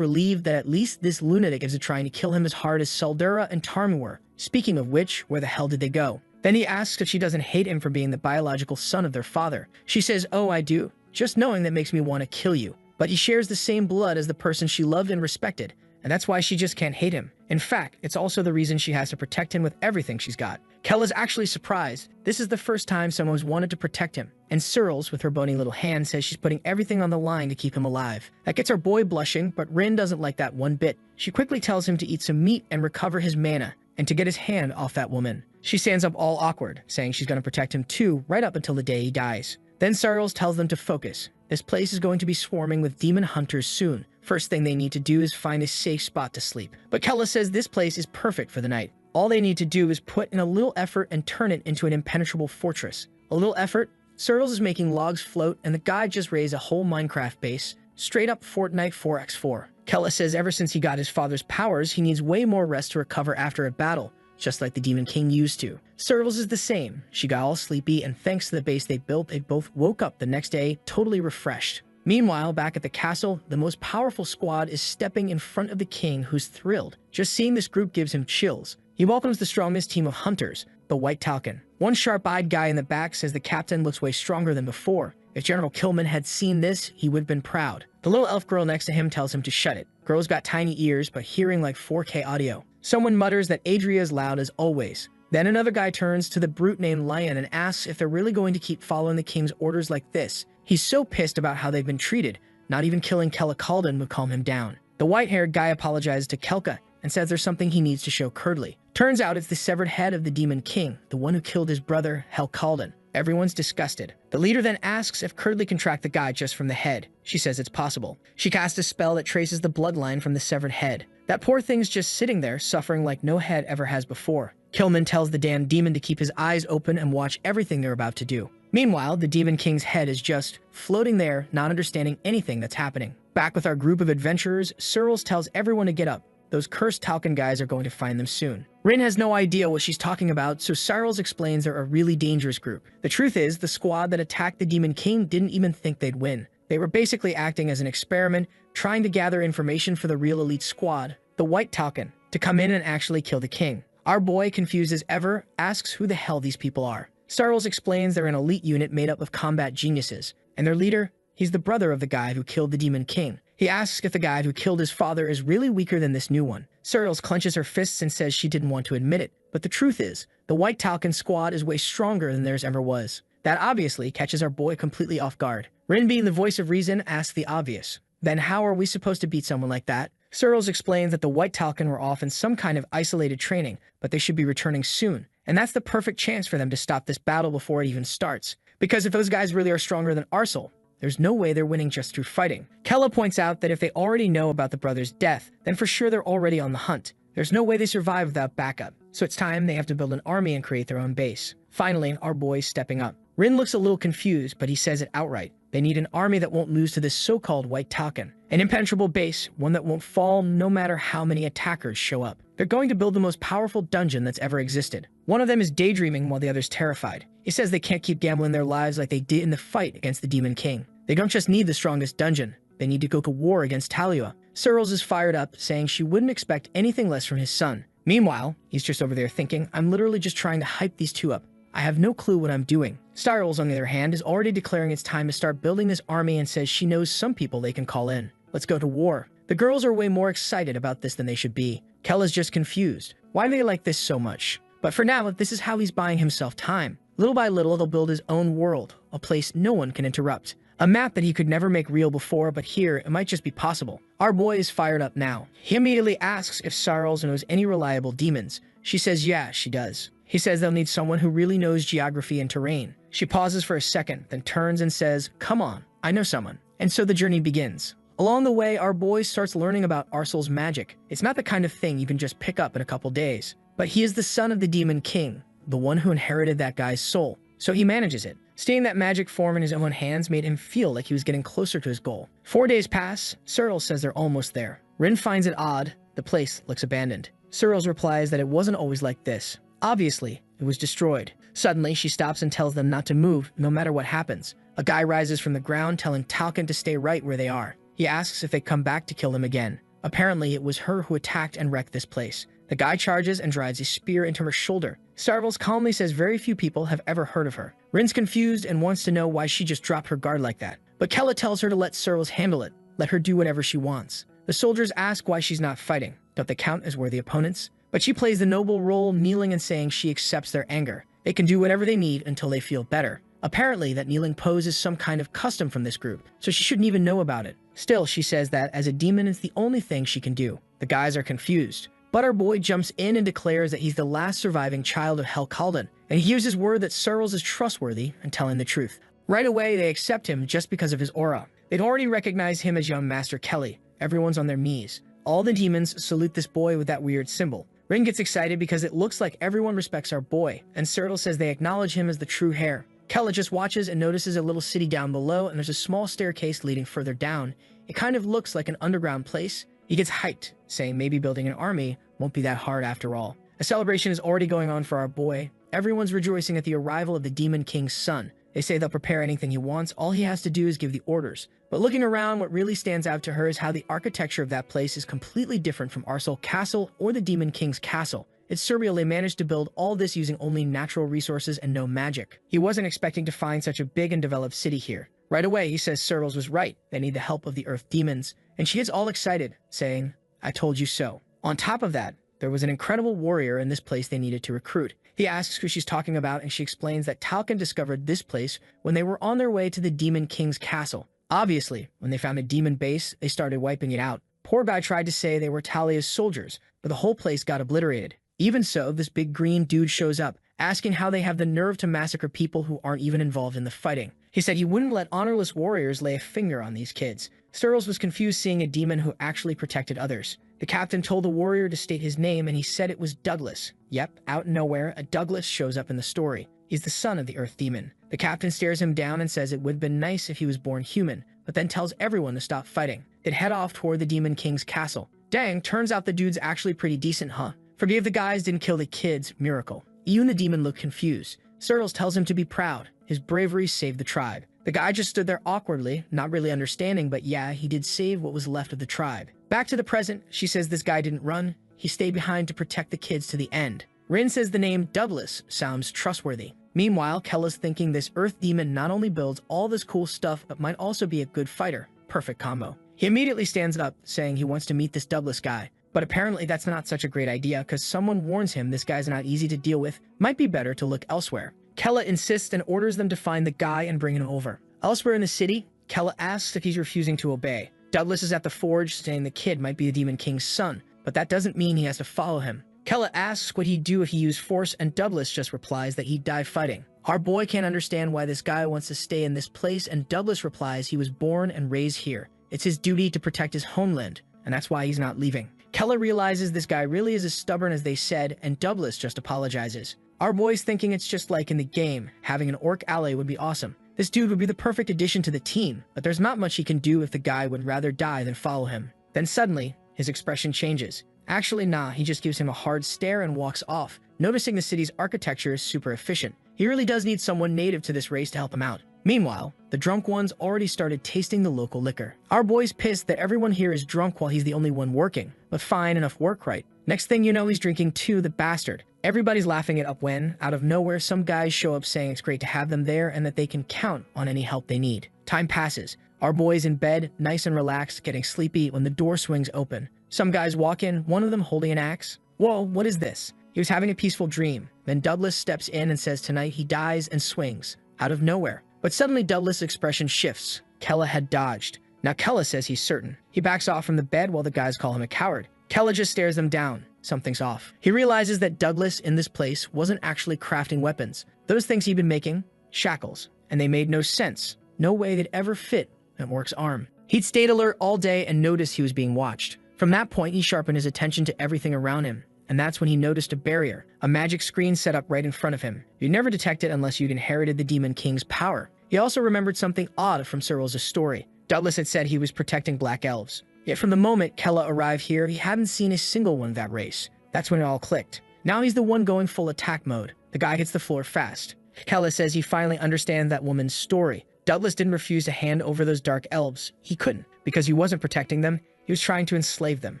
relieved that at least this lunatic isn't trying to kill him as hard as Saldura and Tarm were. Speaking of which, where the hell did they go? Then he asks if she doesn't hate him for being the biological son of their father. She says, oh, I do. Just knowing that makes me want to kill you. But he shares the same blood as the person she loved and respected, and that's why she just can't hate him. In fact, it's also the reason she has to protect him with everything she's got. Kella's actually surprised. This is the first time someone's wanted to protect him, and Searles, with her bony little hand, says she's putting everything on the line to keep him alive. That gets our boy blushing, but Rin doesn't like that one bit. She quickly tells him to eat some meat and recover his mana, and to get his hand off that woman. She stands up all awkward, saying she's going to protect him too, right up until the day he dies. Then Searles tells them to focus. This place is going to be swarming with demon hunters soon. First thing they need to do is find a safe spot to sleep. But Kella says this place is perfect for the night. All they need to do is put in a little effort and turn it into an impenetrable fortress. A little effort? Searles is making logs float, and the guy just raised a whole Minecraft base. Straight up Fortnite 4x4. Kella says ever since he got his father's powers, he needs way more rest to recover after a battle, just like the Demon King used to. Searles is the same. She got all sleepy, and thanks to the base they built, they both woke up the next day totally refreshed. Meanwhile, back at the castle, the most powerful squad is stepping in front of the king, who's thrilled. Just seeing this group gives him chills. He welcomes the strongest team of hunters, the White Talcon. One sharp-eyed guy in the back says the captain looks way stronger than before. If General Kilman had seen this, he would have been proud. The little elf girl next to him tells him to shut it. Girl's got tiny ears, but hearing like 4K audio. Someone mutters that Adria is loud as always. Then another guy turns to the brute named Lion and asks if they're really going to keep following the king's orders like this. He's so pissed about how they've been treated. Not even killing Kella Kalden would calm him down. The white-haired guy apologizes to Kelka and says there's something he needs to show Curdly. Turns out it's the severed head of the Demon King, the one who killed his brother, Helkalden. Everyone's disgusted. The leader then asks if Curdly can track the guy just from the head. She says it's possible. She casts a spell that traces the bloodline from the severed head. That poor thing's just sitting there, suffering like no head ever has before. Kilman tells the damn demon to keep his eyes open and watch everything they're about to do. Meanwhile, the Demon King's head is just floating there, not understanding anything that's happening. Back with our group of adventurers, Searles tells everyone to get up. Those cursed Talcon guys are going to find them soon. Rin has no idea what she's talking about, so Searles explains they're a really dangerous group. The truth is, the squad that attacked the Demon King didn't even think they'd win. They were basically acting as an experiment, trying to gather information for the real elite squad, the White Talcon, to come in and actually kill the king. Our boy, confused as ever, asks who the hell these people are. Searles explains they're an elite unit made up of combat geniuses, and their leader, he's the brother of the guy who killed the Demon King. He asks if the guy who killed his father is really weaker than this new one. Searles clenches her fists and says she didn't want to admit it, but the truth is, the White Talcon squad is way stronger than theirs ever was. That obviously catches our boy completely off guard. Rin, being the voice of reason, asks the obvious. Then how are we supposed to beat someone like that? Searles explains that the White Talcon were off in some kind of isolated training, but they should be returning soon. And that's the perfect chance for them to stop this battle before it even starts. Because if those guys really are stronger than Arcel, there's no way they're winning just through fighting. Kella points out that if they already know about the brother's death, then for sure they're already on the hunt. There's no way they survive without backup. So it's time they have to build an army and create their own base. Finally, our boy's stepping up. Rin looks a little confused, but he says it outright. They need an army that won't lose to this so-called White Talcon. An impenetrable base, one that won't fall no matter how many attackers show up. They're going to build the most powerful dungeon that's ever existed. One of them is daydreaming while the other's terrified. He says they can't keep gambling their lives like they did in the fight against the Demon King. They don't just need the strongest dungeon, they need to go to war against Talua. Searles is fired up, saying she wouldn't expect anything less from his son. Meanwhile, he's just over there thinking, I'm literally just trying to hype these two up. I have no clue what I'm doing. Searles, on the other hand, is already declaring it's time to start building this army and says she knows some people they can call in. Let's go to war. The girls are way more excited about this than they should be. Kella's just confused. Why do they like this so much? But for now, this is how he's buying himself time. Little by little, he'll build his own world, a place no one can interrupt. A map that he could never make real before, but here, it might just be possible. Our boy is fired up now. He immediately asks if Searles knows any reliable demons. She says yeah, she does. He says they'll need someone who really knows geography and terrain. She pauses for a second, then turns and says, come on, I know someone. And so the journey begins. Along the way, our boy starts learning about Arcel's magic. It's not the kind of thing you can just pick up in a couple days. But he is the son of the Demon King, the one who inherited that guy's soul. So he manages it. Seeing that magic form in his own hands made him feel like he was getting closer to his goal. 4 days pass. Searles says they're almost there. Rin finds it odd. The place looks abandoned. Searles replies that it wasn't always like this. Obviously, it was destroyed. Suddenly, she stops and tells them not to move, no matter what happens. A guy rises from the ground, telling Talcon to stay right where they are. He asks if they come back to kill him again. Apparently, it was her who attacked and wrecked this place. The guy charges and drives a spear into her shoulder. Searles calmly says very few people have ever heard of her. Rin's confused and wants to know why she just dropped her guard like that. But Kella tells her to let Searles handle it. Let her do whatever she wants. The soldiers ask why she's not fighting. Don't they count as worthy opponents? But she plays the noble role, kneeling and saying she accepts their anger. They can do whatever they need until they feel better. Apparently, that kneeling pose is some kind of custom from this group, so she shouldn't even know about it. Still, she says that as a demon, it's the only thing she can do. The guys are confused. But our boy jumps in and declares that he's the last surviving child of Helkalden, and he gives his word that Searles is trustworthy and telling the truth. Right away, they accept him just because of his aura. They'd already recognized him as young Master Kelly. Everyone's on their knees. All the demons salute this boy with that weird symbol. Rin gets excited because it looks like everyone respects our boy, and Searles says they acknowledge him as the true heir. Kella just watches and notices a little city down below, and there's a small staircase leading further down. It kind of looks like an underground place. He gets hyped, saying maybe building an army won't be that hard after all. A celebration is already going on for our boy. Everyone's rejoicing at the arrival of the Demon King's son. They say they'll prepare anything he wants. All he has to do is give the orders. But looking around, what really stands out to her is how the architecture of that place is completely different from Arcel Castle or the Demon King's castle. It's surreal they managed to build all this using only natural resources and no magic. He wasn't expecting to find such a big and developed city here. Right away, he says Searles was right. They need the help of the Earth Demons. And she gets all excited, saying, I told you so. On top of that, there was an incredible warrior in this place they needed to recruit. He asks who she's talking about, and she explains that Talcon discovered this place when they were on their way to the Demon King's castle. Obviously, when they found a demon base, they started wiping it out. Poor guy tried to say they were Talia's soldiers, but the whole place got obliterated. Even so, this big green dude shows up, asking how they have the nerve to massacre people who aren't even involved in the fighting. He said he wouldn't let honorless warriors lay a finger on these kids. Searles was confused seeing a demon who actually protected others. The captain told the warrior to state his name, and he said it was Douglas. Yep, out of nowhere, a Douglas shows up in the story. He's the son of the Earth Demon. The captain stares him down and says it would have been nice if he was born human, but then tells everyone to stop fighting. They'd head off toward the Demon King's castle. Dang, turns out the dude's actually pretty decent, huh? Forgave the guys, didn't kill the kids, miracle. Even the demon looked confused. Searles tells him to be proud. His bravery saved the tribe. The guy just stood there awkwardly, not really understanding, but yeah, he did save what was left of the tribe. Back to the present, she says this guy didn't run. He stayed behind to protect the kids to the end. Rin says the name Douglas sounds trustworthy. Meanwhile, Kella's thinking this Earth Demon not only builds all this cool stuff, but might also be a good fighter. Perfect combo. He immediately stands up, saying he wants to meet this Douglas guy. But apparently that's not such a great idea, because someone warns him this guy's not easy to deal with. Might be better to look elsewhere. Kella insists and orders them to find the guy and bring him over. Elsewhere in the city, Kella asks if he's refusing to obey. Douglas is at the forge, saying the kid might be the Demon King's son, but that doesn't mean he has to follow him. Kella asks what he'd do if he used force, and Douglas just replies that he'd die fighting. Our boy can't understand why this guy wants to stay in this place, and Douglas replies he was born and raised here. It's his duty to protect his homeland, and that's why he's not leaving. Kella realizes this guy really is as stubborn as they said, and Douglas just apologizes. Our boy's thinking it's just like in the game, having an orc ally would be awesome. This dude would be the perfect addition to the team, but there's not much he can do if the guy would rather die than follow him. Then suddenly, his expression changes. Actually, nah, he just gives him a hard stare and walks off, noticing the city's architecture is super efficient. He really does need someone native to this race to help him out. Meanwhile, the drunk ones already started tasting the local liquor. Our boy's pissed that everyone here is drunk while he's the only one working, but fine enough work right. Next thing you know, he's drinking too, the bastard. Everybody's laughing it up when, out of nowhere, some guys show up saying it's great to have them there and that they can count on any help they need. Time passes. Our boy's in bed, nice and relaxed, getting sleepy when the door swings open. Some guys walk in, one of them holding an axe. Whoa, what is this? He was having a peaceful dream. Then Douglas steps in and says tonight he dies and swings. Out of nowhere. But suddenly Douglas' expression shifts. Kella had dodged. Now Kella says he's certain. He backs off from the bed while the guys call him a coward. Kella just stares them down. Something's off. He realizes that Douglas in this place wasn't actually crafting weapons. Those things he'd been making, shackles. And they made no sense. No way they'd ever fit an orc's arm. He'd stayed alert all day and noticed he was being watched. From that point, he sharpened his attention to everything around him. And that's when he noticed a barrier, a magic screen set up right in front of him. You'd never detect it unless you'd inherited the Demon King's power. He also remembered something odd from Searles' story. Douglas had said he was protecting black elves. Yet from the moment Kella arrived here, he hadn't seen a single one of that race. That's when it all clicked. Now he's the one going full attack mode. The guy hits the floor fast. Kella says he finally understands that woman's story. Douglas didn't refuse to hand over those dark elves. He couldn't, because he wasn't protecting them. He was trying to enslave them.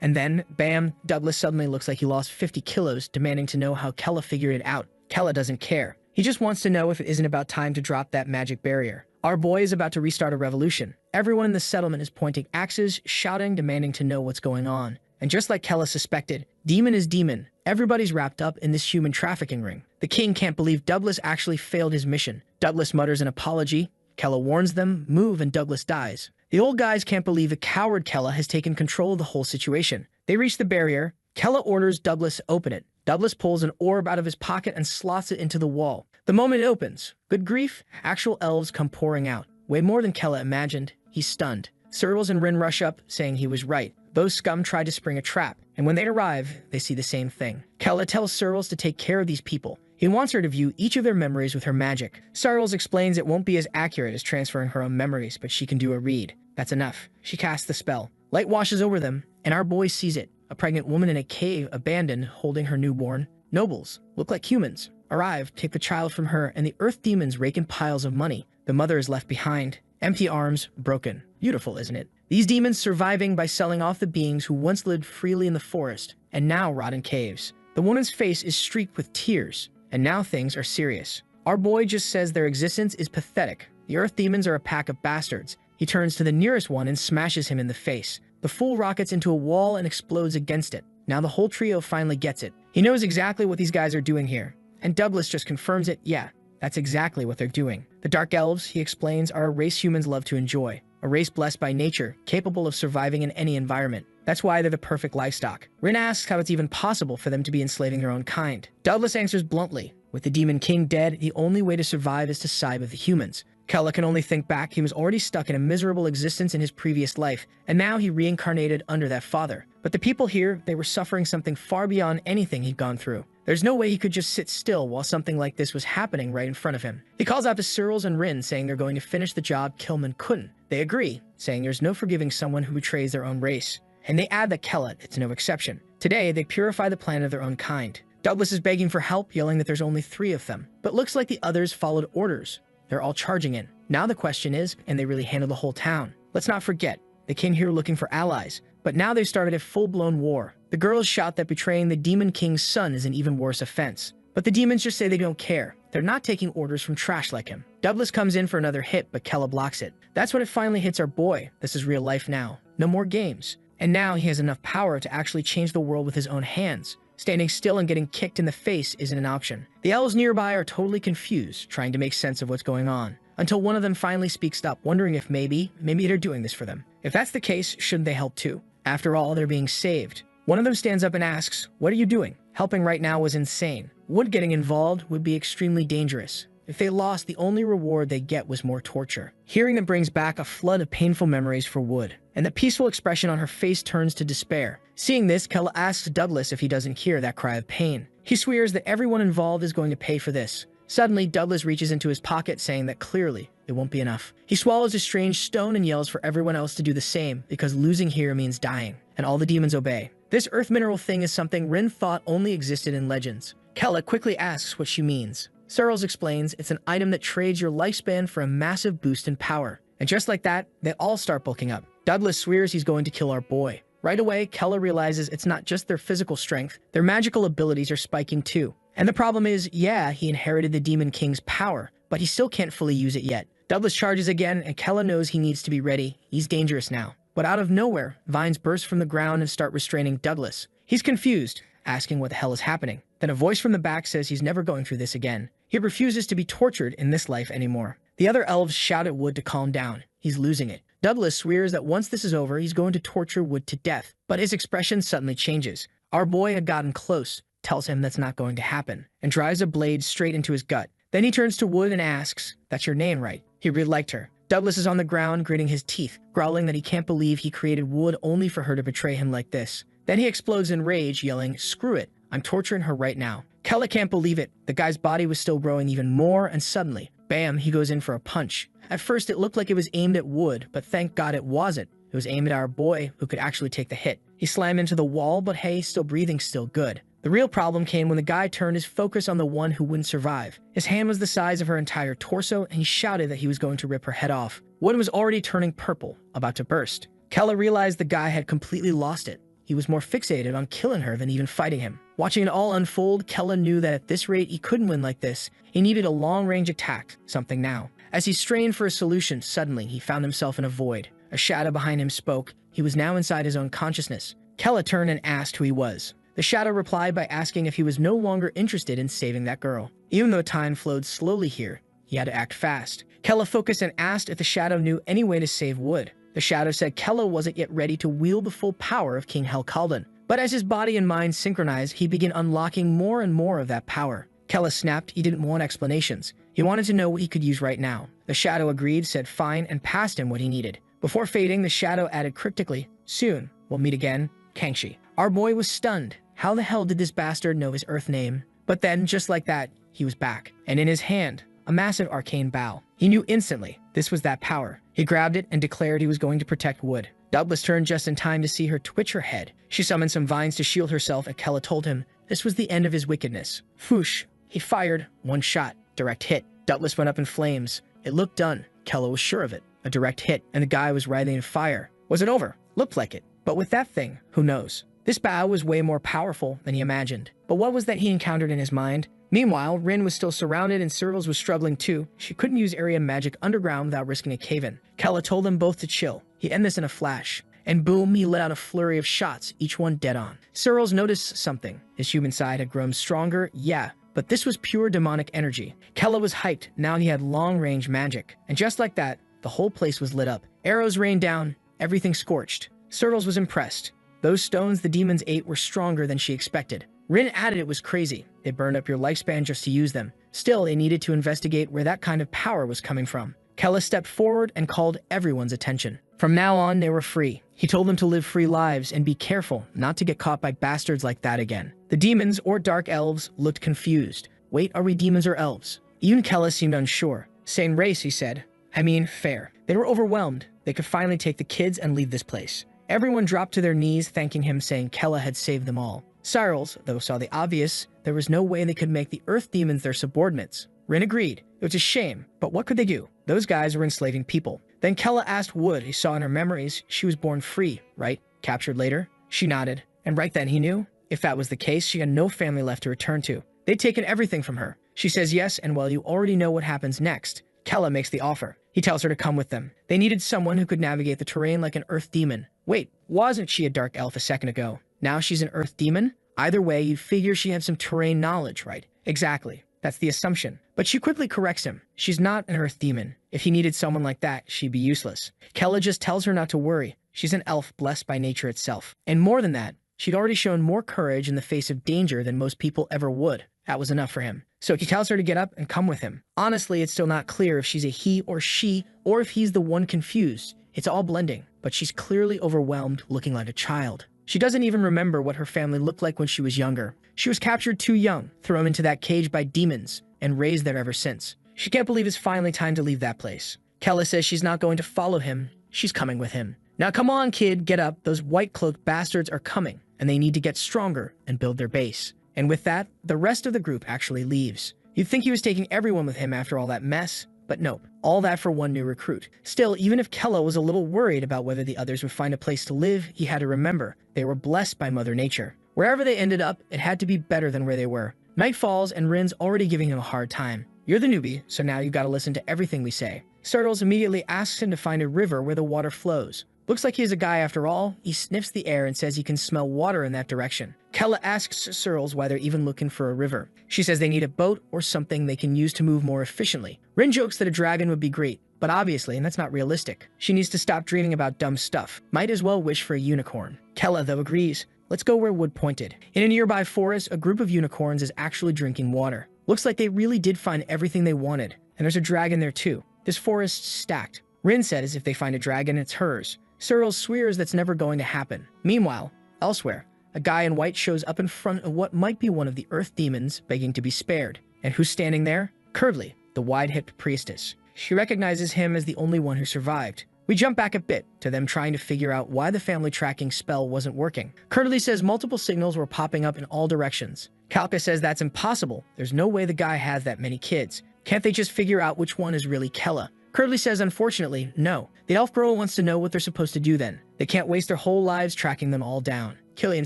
And then, bam, Douglas suddenly looks like he lost 50 kilos, demanding to know how Kella figured it out. Kella doesn't care. He just wants to know if it isn't about time to drop that magic barrier. Our boy is about to restart a revolution. Everyone in the settlement is pointing axes, shouting, demanding to know what's going on. And just like Kella suspected, demon is demon. Everybody's wrapped up in this human trafficking ring. The king can't believe Douglas actually failed his mission. Douglas mutters an apology. Kella warns them, move, and Douglas dies. The old guys can't believe the coward Kella has taken control of the whole situation. They reach the barrier. Kella orders Douglas to open it. Douglas pulls an orb out of his pocket and slots it into the wall. The moment it opens, good grief, actual elves come pouring out. Way more than Kella imagined. He's stunned. Searles and Rin rush up, saying he was right. Those scum tried to spring a trap, and when they arrive, they see the same thing. Kella tells Searles to take care of these people. He wants her to view each of their memories with her magic. Searles explains it won't be as accurate as transferring her own memories, but she can do a read. That's enough. She casts the spell. Light washes over them, and our boy sees it. A pregnant woman in a cave, abandoned, holding her newborn. Nobles, look like humans, arrive, take the child from her, and the earth demons rake in piles of money. The mother is left behind. Empty arms, broken. Beautiful, isn't it? These demons surviving by selling off the beings who once lived freely in the forest, and now rot in caves. The woman's face is streaked with tears, and now things are serious. Our boy just says their existence is pathetic. The earth demons are a pack of bastards. He turns to the nearest one and smashes him in the face. The fool rockets into a wall and explodes against it. Now the whole trio finally gets it. He knows exactly what these guys are doing here. And Douglas just confirms it, yeah, that's exactly what they're doing. The Dark Elves, he explains, are a race humans love to enjoy. A race blessed by nature, capable of surviving in any environment. That's why they're the perfect livestock. Rin asks how it's even possible for them to be enslaving their own kind. Douglas answers bluntly, with the Demon King dead, the only way to survive is to side with the humans. Kella can only think back. He was already stuck in a miserable existence in his previous life, and now he reincarnated under that father. But the people here, they were suffering something far beyond anything he'd gone through. There's no way he could just sit still while something like this was happening right in front of him. He calls out to Searles and Rin, saying they're going to finish the job Kilman couldn't. They agree, saying there's no forgiving someone who betrays their own race. And they add that Kella, it's no exception. Today, they purify the planet of their own kind. Douglas is begging for help, yelling that there's only 3 of them. But looks like the others followed orders. They're all charging in. Now the question is, can they really handle the whole town? Let's not forget, they came here looking for allies, but now they've started a full-blown war. The girls shout that betraying the Demon King's son is an even worse offense. But the demons just say they don't care. They're not taking orders from trash like him. Douglas comes in for another hit, but Kella blocks it. That's when it finally hits our boy. This is real life now. No more games. And now he has enough power to actually change the world with his own hands. Standing still and getting kicked in the face isn't an option. The elves nearby are totally confused, trying to make sense of what's going on, until one of them finally speaks up, wondering if maybe they're doing this for them. If that's the case, shouldn't they help too? After all, they're being saved. One of them stands up and asks, "What are you doing?" Helping right now was insane. Wood getting involved would be extremely dangerous. If they lost, the only reward they get was more torture. Hearing them brings back a flood of painful memories for Wood, and the peaceful expression on her face turns to despair. Seeing this, Kella asks Douglas if he doesn't hear that cry of pain. He swears that everyone involved is going to pay for this. Suddenly, Douglas reaches into his pocket, saying that clearly it won't be enough. He swallows a strange stone and yells for everyone else to do the same, because losing here means dying, and all the demons obey. This earth mineral thing is something Rin thought only existed in legends. Kella quickly asks what she means. Searles explains it's an item that trades your lifespan for a massive boost in power. And just like that, they all start bulking up. Douglas swears he's going to kill our boy. Right away, Kella realizes it's not just their physical strength, their magical abilities are spiking too. And the problem is, yeah, he inherited the Demon King's power, but he still can't fully use it yet. Douglas charges again, and Kella knows he needs to be ready. He's dangerous now. But out of nowhere, vines burst from the ground and start restraining Douglas. He's confused, asking what the hell is happening. Then a voice from the back says he's never going through this again. He refuses to be tortured in this life anymore. The other elves shout at Wood to calm down. He's losing it. Douglas swears that once this is over, he's going to torture Wood to death. But his expression suddenly changes. Our boy had gotten close, tells him that's not going to happen, and drives a blade straight into his gut. Then he turns to Wood and asks, "That's your name, right?" He really liked her. Douglas is on the ground, gritting his teeth, growling that he can't believe he created Wood only for her to betray him like this. Then he explodes in rage, yelling, "Screw it, I'm torturing her right now." Kella can't believe it. The guy's body was still growing even more, and suddenly, bam, he goes in for a punch. At first, it looked like it was aimed at Wood, but thank God it wasn't. It was aimed at our boy, who could actually take the hit. He slammed into the wall, but hey, still breathing, still good. The real problem came when the guy turned his focus on the one who wouldn't survive. His hand was the size of her entire torso, and he shouted that he was going to rip her head off. Wood was already turning purple, about to burst. Kella realized the guy had completely lost it. He was more fixated on killing her than even fighting him. Watching it all unfold, Kella knew that at this rate he couldn't win like this. He needed a long-range attack, something now. As he strained for a solution, suddenly he found himself in a void. A shadow behind him spoke. He was now inside his own consciousness. Kella turned and asked who he was. The shadow replied by asking if he was no longer interested in saving that girl. Even though time flowed slowly here, he had to act fast. Kella focused and asked if the shadow knew any way to save Wood. The shadow said Kella wasn't yet ready to wield the full power of King Helkaldan. But as his body and mind synchronized, he began unlocking more and more of that power. Kella snapped. He didn't want explanations. He wanted to know what he could use right now. The shadow agreed, said fine, and passed him what he needed. Before fading, the shadow added cryptically, "Soon, we'll meet again, Kangxi." Our boy was stunned. How the hell did this bastard know his Earth name? But then, just like that, he was back. And in his hand, a massive arcane bow. He knew instantly this was that power. He grabbed it and declared he was going to protect Wood. Douglas turned just in time to see her twitch her head. She summoned some vines to shield herself, and Kella told him this was the end of his wickedness. Foosh. He fired. One shot. Direct hit. Douglas went up in flames. It looked done. Kella was sure of it. A direct hit, and the guy was writhing in fire. Was it over? Looked like it. But with that thing, who knows? This bow was way more powerful than he imagined. But what was that he encountered in his mind? Meanwhile, Rin was still surrounded and Searles was struggling too. She couldn't use area magic underground without risking a cave-in. Kella told them both to chill. He'd end this in a flash. And boom, he let out a flurry of shots, each one dead on. Searles noticed something. His human side had grown stronger, yeah, but this was pure demonic energy. Kella was hyped. Now he had long-range magic. And just like that, the whole place was lit up. Arrows rained down, everything scorched. Searles was impressed. Those stones the demons ate were stronger than she expected. Rin added it was crazy. They burned up your lifespan just to use them. Still, they needed to investigate where that kind of power was coming from. Kella stepped forward and called everyone's attention. From now on, they were free. He told them to live free lives and be careful not to get caught by bastards like that again. The demons, or dark elves, looked confused. Wait, are we demons or elves? Even Kella seemed unsure. Same race, he said. I mean, fair. They were overwhelmed. They could finally take the kids and leave this place. Everyone dropped to their knees, thanking him, saying Kella had saved them all. Cyrils, though, saw the obvious. There was no way they could make the earth demons their subordinates. Rin agreed. It was a shame, but what could they do? Those guys were enslaving people. Then Kella asked Wood. He saw in her memories she was born free, right? Captured later? She nodded. And right then he knew. If that was the case, she had no family left to return to. They'd taken everything from her. She says yes, and well, you already know what happens next. Kella makes the offer. He tells her to come with them. They needed someone who could navigate the terrain like an earth demon. Wait, wasn't she a dark elf a second ago? Now she's an earth demon? Either way, you'd figure she had some terrain knowledge, right? Exactly. That's the assumption. But she quickly corrects him. She's not an earth demon. If he needed someone like that, she'd be useless. Kella just tells her not to worry. She's an elf blessed by nature itself. And more than that, she'd already shown more courage in the face of danger than most people ever would. That was enough for him. So he tells her to get up and come with him. Honestly, it's still not clear if she's a he or she, or if he's the one confused. It's all blending, but she's clearly overwhelmed, looking like a child. She doesn't even remember what her family looked like when she was younger. She was captured too young, thrown into that cage by demons, and raised there ever since. She can't believe it's finally time to leave that place. Kella says she's not going to follow him. She's coming with him. Now come on, kid, get up. Those white-cloaked bastards are coming, and they need to get stronger and build their base. And with that, the rest of the group actually leaves. You'd think he was taking everyone with him after all that mess, but nope. All that for one new recruit. Still, even if Kella was a little worried about whether the others would find a place to live, he had to remember they were blessed by Mother Nature. Wherever they ended up, it had to be better than where they were. Night falls, and Rin's already giving him a hard time. You're the newbie, so now you've got to listen to everything we say. Sertles immediately asks him to find a river where the water flows. Looks like he's a guy after all. He sniffs the air and says he can smell water in that direction. Kella asks Sertles why they're even looking for a river. She says they need a boat or something they can use to move more efficiently. Rin jokes that a dragon would be great, but obviously, and that's not realistic. She needs to stop dreaming about dumb stuff. Might as well wish for a unicorn. Kella, though, agrees. Let's go where Wood pointed. In a nearby forest, a group of unicorns is actually drinking water. Looks like they really did find everything they wanted. And there's a dragon there too. This forest's stacked. Rin says if they find a dragon, it's hers. Sertles swears that's never going to happen. Meanwhile, elsewhere, a guy in white shows up in front of what might be one of the earth demons begging to be spared. And who's standing there? Curdly, the wide-hipped priestess. She recognizes him as the only one who survived. We jump back a bit to them trying to figure out why the family tracking spell wasn't working. Curdly says multiple signals were popping up in all directions. Kalka says that's impossible. There's no way the guy has that many kids. Can't they just figure out which one is really Kella? Curdly says unfortunately, no. The elf girl wants to know what they're supposed to do then. They can't waste their whole lives tracking them all down. Killian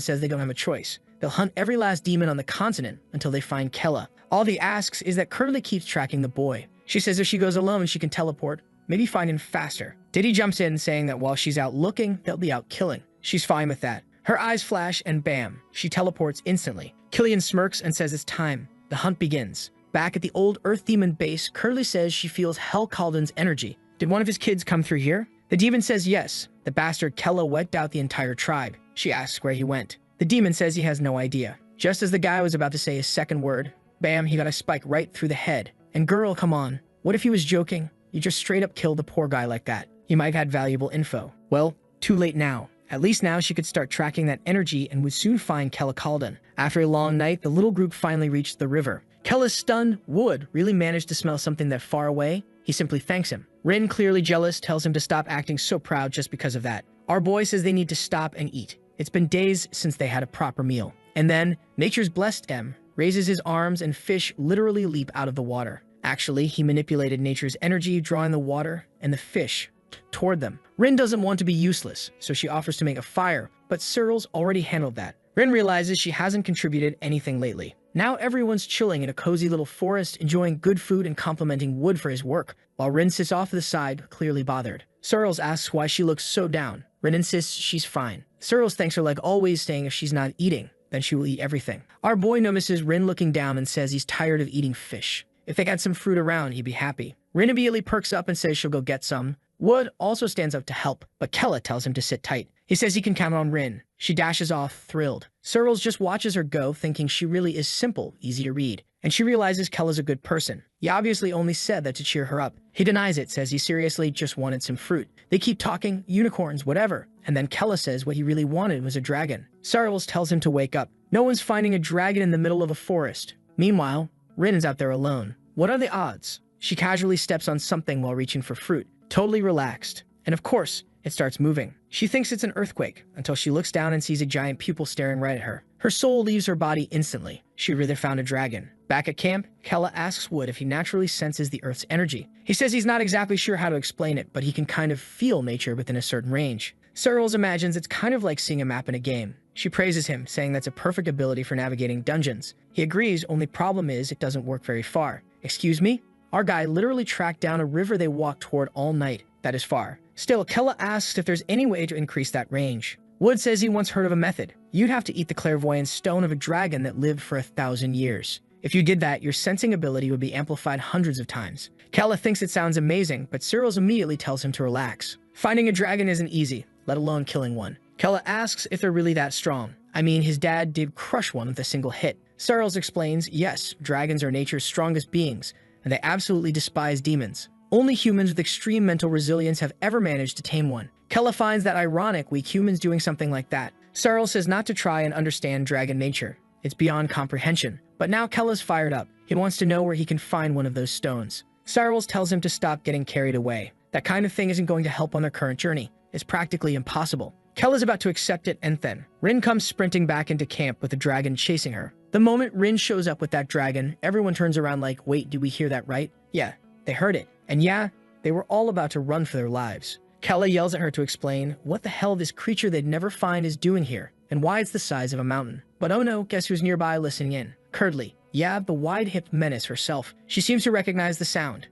says they don't have a choice. They'll hunt every last demon on the continent until they find Kella. All he asks is that Curdly keeps tracking the boy. She says if she goes alone, she can teleport. Maybe find him faster. Diddy jumps in, saying that while she's out looking, they'll be out killing. She's fine with that. Her eyes flash, and bam, she teleports instantly. Killian smirks and says it's time. The hunt begins. Back at the old Earth Demon base, Curly says she feels Hell Calden's energy. Did one of his kids come through here? The demon says yes. The bastard Kella wiped out the entire tribe. She asks where he went. The demon says he has no idea. Just as the guy was about to say his second word, bam, he got a spike right through the head. And girl, come on. What if he was joking? You just straight up killed a poor guy like that. He might have had valuable info. Well, too late now. At least now she could start tracking that energy and would soon find Kella Calden. After a long night, the little group finally reached the river. Kella's stunned Wood really managed to smell something that far away. He simply thanks him. Rin, clearly jealous, tells him to stop acting so proud just because of that. Our boy says they need to stop and eat. It's been days since they had a proper meal. And then, nature's blessed M raises his arms and fish literally leap out of the water. Actually, he manipulated nature's energy, drawing the water and the fish toward them. Rin doesn't want to be useless, so she offers to make a fire, but Sertles already handled that. Rin realizes she hasn't contributed anything lately. Now everyone's chilling in a cozy little forest, enjoying good food and complimenting Wood for his work, while Rin sits off to the side, clearly bothered. Sertles asks why she looks so down. Rin insists she's fine. Sertles thanks her like always, saying if she's not eating, then she will eat everything. Our boy notices Rin looking down and says he's tired of eating fish. If they had some fruit around, he'd be happy. Rin immediately perks up and says she'll go get some, Wood also stands up to help, but Kella tells him to sit tight. He says he can count on Rin. She dashes off, thrilled. Searles just watches her go, thinking she really is simple, easy to read. And she realizes Kella's a good person. He obviously only said that to cheer her up. He denies it, says he seriously just wanted some fruit. They keep talking, unicorns, whatever. And then Kella says what he really wanted was a dragon. Searles tells him to wake up. No one's finding a dragon in the middle of a forest. Meanwhile, Rin is out there alone. What are the odds? She casually steps on something while reaching for fruit, totally relaxed. And of course, it starts moving. She thinks it's an earthquake until she looks down and sees a giant pupil staring right at her. Her soul leaves her body instantly. She rather found a dragon. Back at camp, Kella asks Wood if he naturally senses the Earth's energy. He says he's not exactly sure how to explain it, but he can kind of feel nature within a certain range. Searles imagines it's kind of like seeing a map in a game. She praises him, saying that's a perfect ability for navigating dungeons. He agrees, only problem is it doesn't work very far. Excuse me? Our guy literally tracked down a river they walked toward all night. That is far. Still, Kella asks if there's any way to increase that range. Wood says he once heard of a method. You'd have to eat the clairvoyant stone of a dragon that lived for 1,000 years. If you did that, your sensing ability would be amplified hundreds of times. Kella thinks it sounds amazing, but Searles immediately tells him to relax. Finding a dragon isn't easy, let alone killing one. Kella asks if they're really that strong. I mean, his dad did crush one with a single hit. Searles explains, yes, dragons are nature's strongest beings, and they absolutely despise demons. Only humans with extreme mental resilience have ever managed to tame one. Kella finds that ironic, weak humans doing something like that. Searles says not to try and understand dragon nature. It's beyond comprehension. But now Kella's fired up. He wants to know where he can find one of those stones. Searles tells him to stop getting carried away. That kind of thing isn't going to help on their current journey. It's practically impossible. Kella's about to accept it, and then Rin comes sprinting back into camp with the dragon chasing her. The moment Rin shows up with that dragon, everyone turns around like, wait, did we hear that right? Yeah, they heard it. And yeah, they were all about to run for their lives. Kella yells at her to explain what the hell this creature they'd never find is doing here, and why it's the size of a mountain. But oh no, guess who's nearby listening in? Curdly. Yeah, the wide-hipped menace herself. She seems to recognize the sound.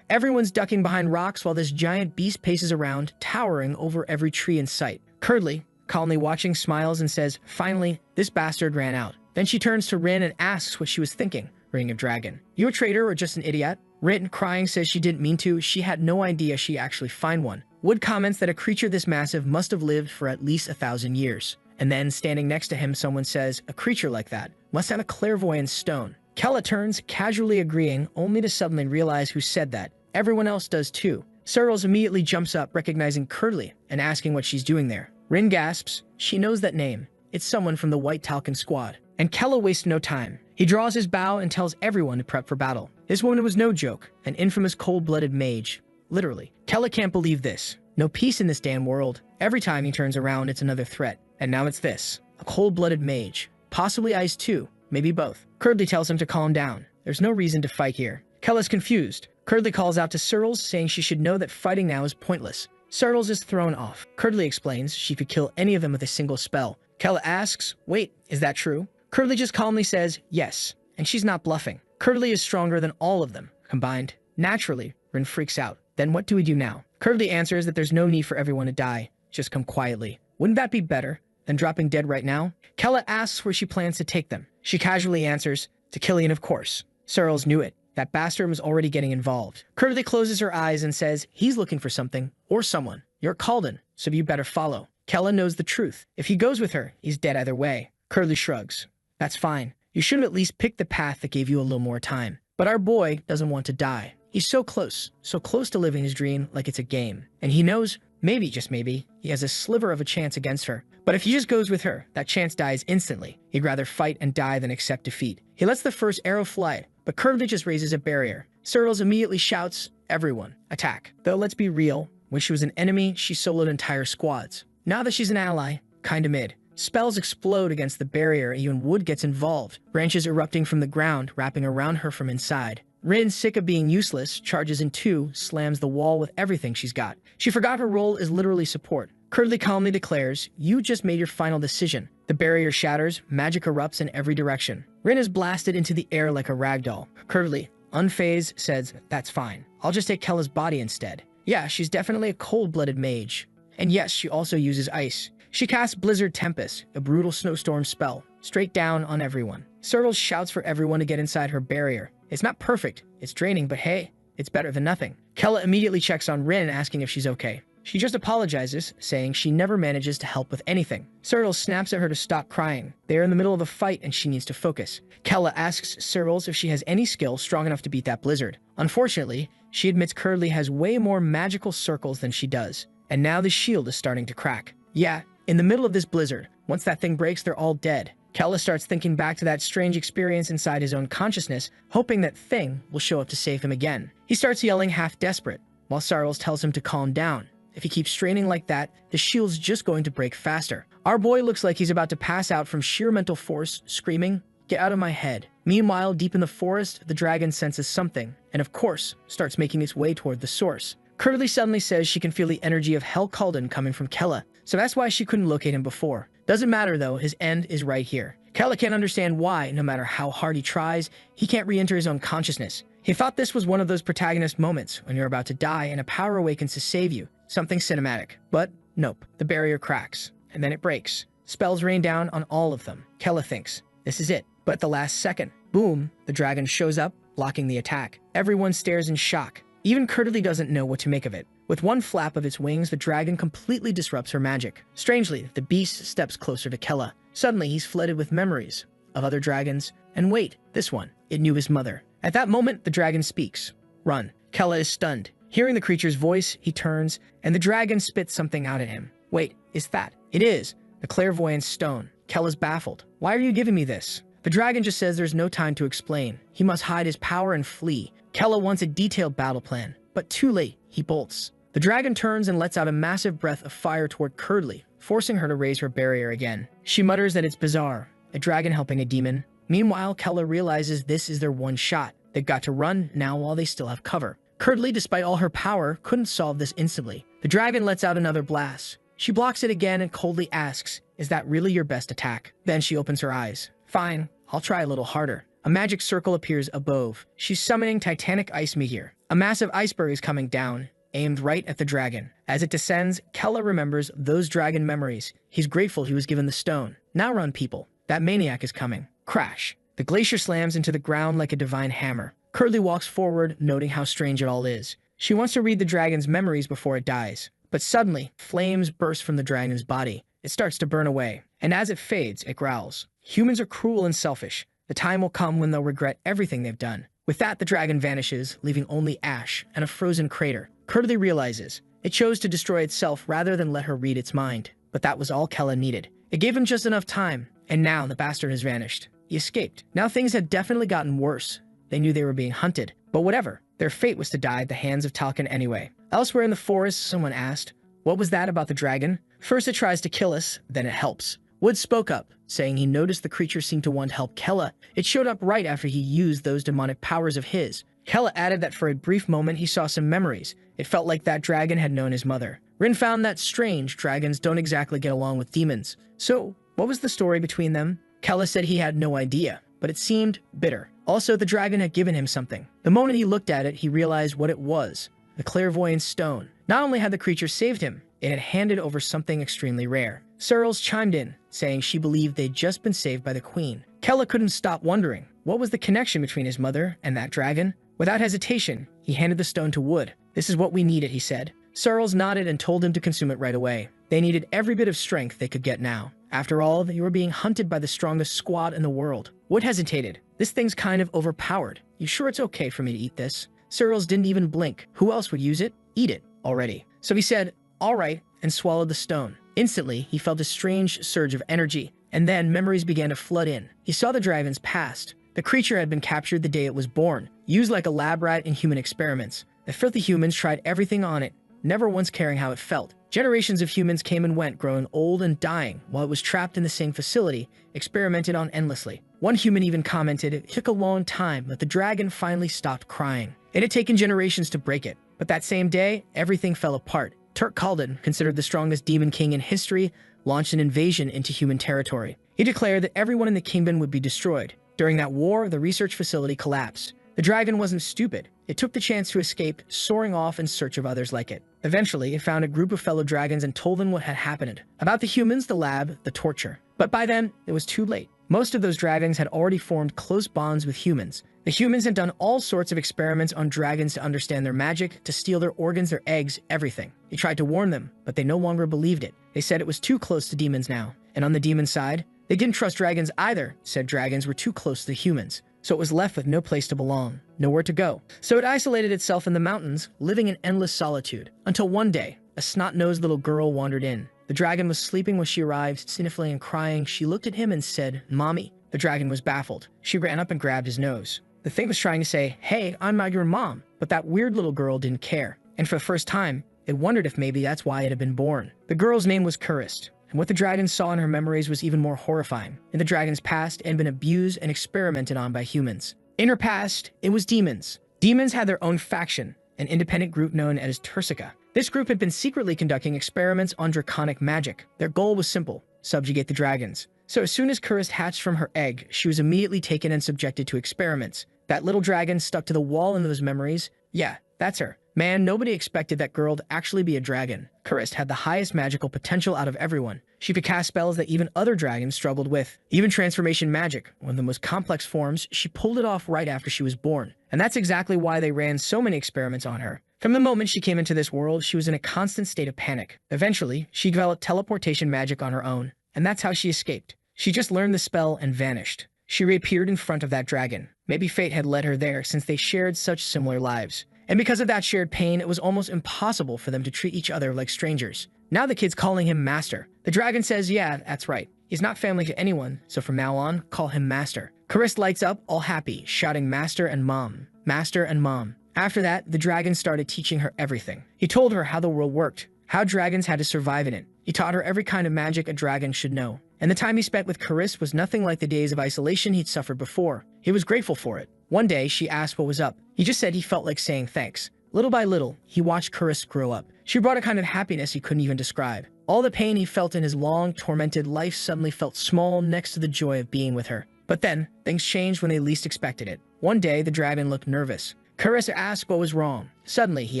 Everyone's ducking behind rocks while this giant beast paces around, towering over every tree in sight. Curdly, calmly watching, smiles and says, finally, this bastard ran out. Then she turns to Rin and asks what she was thinking. Ring of Dragon. You a traitor or just an idiot? Rin, crying, says she didn't mean to. She had no idea she actually find one. Wood comments that a creature this massive must have lived for at least 1,000 years. And then, standing next to him, someone says, a creature like that must have a clairvoyant stone. Kella turns, casually agreeing, only to suddenly realize who said that. Everyone else does too. Searles immediately jumps up, recognizing Curdly, and asking what she's doing there. Rin gasps. She knows that name. It's someone from the White Talcon squad. And Kella wastes no time. He draws his bow and tells everyone to prep for battle. This woman was no joke, an infamous cold-blooded mage. Literally. Kella can't believe this. No peace in this damn world. Every time he turns around, it's another threat. And now it's this. A cold-blooded mage. Possibly ice too. Maybe both. Curdly tells him to calm down. There's no reason to fight here. Kella's confused. Curdly calls out to Searles, saying she should know that fighting now is pointless. Searles is thrown off. Curdly explains she could kill any of them with a single spell. Kella asks, wait, is that true? Curdly just calmly says, yes. And she's not bluffing. Curdly is stronger than all of them combined. Naturally, Rin freaks out. Then what do we do now? Curdly answers that there's no need for everyone to die. Just come quietly. Wouldn't that be better than dropping dead right now? Kella asks where she plans to take them. She casually answers, to Killian, of course. Searles knew it. That bastard was already getting involved. Curdly closes her eyes and says, he's looking for something, or someone. You're Calden, so you better follow. Kella knows the truth. If he goes with her, he's dead either way. Curdly shrugs. That's fine. You should have at least picked the path that gave you a little more time. But our boy doesn't want to die. He's so close to living his dream like it's a game. And he knows, maybe, just maybe, he has a sliver of a chance against her. But if he just goes with her, that chance dies instantly. He'd rather fight and die than accept defeat. He lets the first arrow fly, but Curdly just raises a barrier. Searles immediately shouts, everyone, attack. Though let's be real, when she was an enemy, she soloed entire squads. Now that she's an ally, kinda mid. Spells explode against the barrier and even Wood gets involved, branches erupting from the ground, wrapping around her from inside. Rin, sick of being useless, charges in two, slams the wall with everything she's got. She forgot her role is literally support. Curdly calmly declares, you just made your final decision. The barrier shatters, magic erupts in every direction. Rin is blasted into the air like a ragdoll. Curdly, unfazed, says, that's fine. I'll just take Kella's body instead. Yeah, she's definitely a cold-blooded mage. And yes, she also uses ice. She casts Blizzard Tempest, a brutal snowstorm spell, straight down on everyone. Searles shouts for everyone to get inside her barrier. It's not perfect, it's draining, but hey, It's better than nothing. Kella immediately checks on Rin, asking if she's okay. She just apologizes, saying she never manages to help with anything. Cyril snaps at her to stop crying. They are in the middle of a fight and she needs to focus. Kella asks Cyril if she has any skill strong enough to beat that blizzard. Unfortunately, she admits Curdly has way more magical circles than she does. And now the shield is starting to crack. Yeah, in the middle of this blizzard, once that thing breaks, they're all dead. Kella starts thinking back to that strange experience inside his own consciousness, hoping that Thing will show up to save him again. He starts yelling half desperate, while Sarles tells him to calm down. If he keeps straining like that, the shield's just going to break faster. Our boy looks like he's about to pass out from sheer mental force, screaming, "Get out of my head." Meanwhile, deep in the forest, the dragon senses something, and of course, starts making its way toward the source. Curdly suddenly says she can feel the energy of Hell Kalden coming from Kella, so that's why she couldn't locate him before. Doesn't matter though, his end is right here. Kella can't understand why, no matter how hard he tries, he can't re-enter his own consciousness. He thought this was one of those protagonist moments when you're about to die and a power awakens to save you. Something cinematic. But nope, the barrier cracks, and then it breaks. Spells rain down on all of them. Kella thinks, this is it. But at the last second, boom, the dragon shows up, blocking the attack. Everyone stares in shock. Even Curdly doesn't know what to make of it. With one flap of its wings, the dragon completely disrupts her magic. Strangely, the beast steps closer to Kella. Suddenly, he's flooded with memories of other dragons. And wait, this one, it knew his mother. At that moment, the dragon speaks. Run. Kella is stunned. Hearing the creature's voice, he turns, and the dragon spits something out at him. Wait, is that? It is. The clairvoyant stone. Kella's baffled. Why are you giving me this? The dragon just says there's no time to explain. He must hide his power and flee. Kella wants a detailed battle plan, but too late, he bolts. The dragon turns and lets out a massive breath of fire toward Curdly, forcing her to raise her barrier again. She mutters that it's bizarre, a dragon helping a demon. Meanwhile, Kella realizes this is their one shot. They've got to run now while they still have cover. Curdly, despite all her power, couldn't solve this instantly. The dragon lets out another blast. She blocks it again and coldly asks, is that really your best attack? Then she opens her eyes. Fine, I'll try a little harder. A magic circle appears above. She's summoning Titanic Ice Meteor. A massive iceberg is coming down, aimed right at the dragon. As it descends, Kella remembers those dragon memories. He's grateful he was given the stone. Now run, people. That maniac is coming. Crash. The glacier slams into the ground like a divine hammer. Curdly walks forward, noting how strange it all is. She wants to read the dragon's memories before it dies. But suddenly, flames burst from the dragon's body. It starts to burn away. And as it fades, it growls. Humans are cruel and selfish. The time will come when they'll regret everything they've done. With that, the dragon vanishes, leaving only ash and a frozen crater. Curdly realizes it chose to destroy itself rather than let her read its mind. But that was all Kella needed. It gave him just enough time. And now the bastard has vanished. He escaped. Now things had definitely gotten worse. They knew they were being hunted. But whatever. Their fate was to die at the hands of Talcon anyway. Elsewhere in the forest, someone asked, what was that about the dragon? First it tries to kill us, then it helps. Wood spoke up, saying he noticed the creature seemed to want to help Kella. It showed up right after he used those demonic powers of his. Kella added that for a brief moment he saw some memories. It felt like that dragon had known his mother. Rin found that strange. Dragons don't exactly get along with demons. So, what was the story between them? Kella said he had no idea, but it seemed bitter. Also, the dragon had given him something. The moment he looked at it, he realized what it was. The clairvoyant stone. Not only had the creature saved him, it had handed over something extremely rare. Searles chimed in, saying she believed they'd just been saved by the queen. Kella couldn't stop wondering, what was the connection between his mother and that dragon? Without hesitation, he handed the stone to Wood. This is what we needed, he said. Searles nodded and told him to consume it right away. They needed every bit of strength they could get now. After all, they were being hunted by the strongest squad in the world. Wood hesitated. This thing's kind of overpowered. You sure it's okay for me to eat this? Searles didn't even blink. Who else would use it? Eat it already. So he said, all right, and swallowed the stone. Instantly, he felt a strange surge of energy, and then memories began to flood in. He saw the dragon's past. The creature had been captured the day it was born, used like a lab rat in human experiments. The filthy humans tried everything on it, never once caring how it felt. Generations of humans came and went, growing old and dying, while it was trapped in the same facility, experimented on endlessly. One human even commented it took a long time, but the dragon finally stopped crying. It had taken generations to break it, but that same day, everything fell apart. Turk Kaldin, considered the strongest demon king in history, launched an invasion into human territory. He declared that everyone in the kingdom would be destroyed. During that war, the research facility collapsed. The dragon wasn't stupid. It took the chance to escape, soaring off in search of others like it. Eventually, it found a group of fellow dragons and told them what had happened. About the humans, the lab, the torture. But by then, it was too late. Most of those dragons had already formed close bonds with humans. The humans had done all sorts of experiments on dragons to understand their magic, to steal their organs, their eggs, everything. They tried to warn them, but they no longer believed it. They said it was too close to demons now. And on the demon side, they didn't trust dragons either, said dragons were too close to the humans. So it was left with no place to belong, nowhere to go. So it isolated itself in the mountains, living in endless solitude. Until one day, a snot-nosed little girl wandered in. The dragon was sleeping when she arrived, sniffling and crying. She looked at him and said, "Mommy." The dragon was baffled. She ran up and grabbed his nose. The thing was trying to say, "Hey, I'm your mom," but that weird little girl didn't care. And for the first time, it wondered if maybe that's why it had been born. The girl's name was Kurist, and what the dragon saw in her memories was even more horrifying. In the dragon's past, it had been abused and experimented on by humans. In her past, it was demons. Demons had their own faction, an independent group known as Tersica. This group had been secretly conducting experiments on draconic magic. Their goal was simple: subjugate the dragons. So as soon as Kurist hatched from her egg, she was immediately taken and subjected to experiments. That little dragon stuck to the wall in those memories. Yeah, that's her. Man, nobody expected that girl to actually be a dragon. Kurist had the highest magical potential out of everyone. She could cast spells that even other dragons struggled with. Even transformation magic, one of the most complex forms, she pulled it off right after she was born. And that's exactly why they ran so many experiments on her. From the moment she came into this world, she was in a constant state of panic. Eventually, she developed teleportation magic on her own, and that's how she escaped. She just learned the spell and vanished. She reappeared in front of that dragon. Maybe fate had led her there since they shared such similar lives. And because of that shared pain, it was almost impossible for them to treat each other like strangers. Now the kid's calling him Master. The dragon says, yeah, that's right. He's not family to anyone, so from now on, call him Master. Kurist lights up, all happy, shouting Master and Mom. Master and Mom. After that, the dragon started teaching her everything. He told her how the world worked, how dragons had to survive in it. He taught her every kind of magic a dragon should know. And the time he spent with Kurist was nothing like the days of isolation he'd suffered before. He was grateful for it. One day, she asked what was up. He just said he felt like saying thanks. Little by little, he watched Kurist grow up. She brought a kind of happiness he couldn't even describe. All the pain he felt in his long, tormented life suddenly felt small next to the joy of being with her. But then, things changed when they least expected it. One day, the dragon looked nervous. Kurist asked what was wrong. Suddenly, he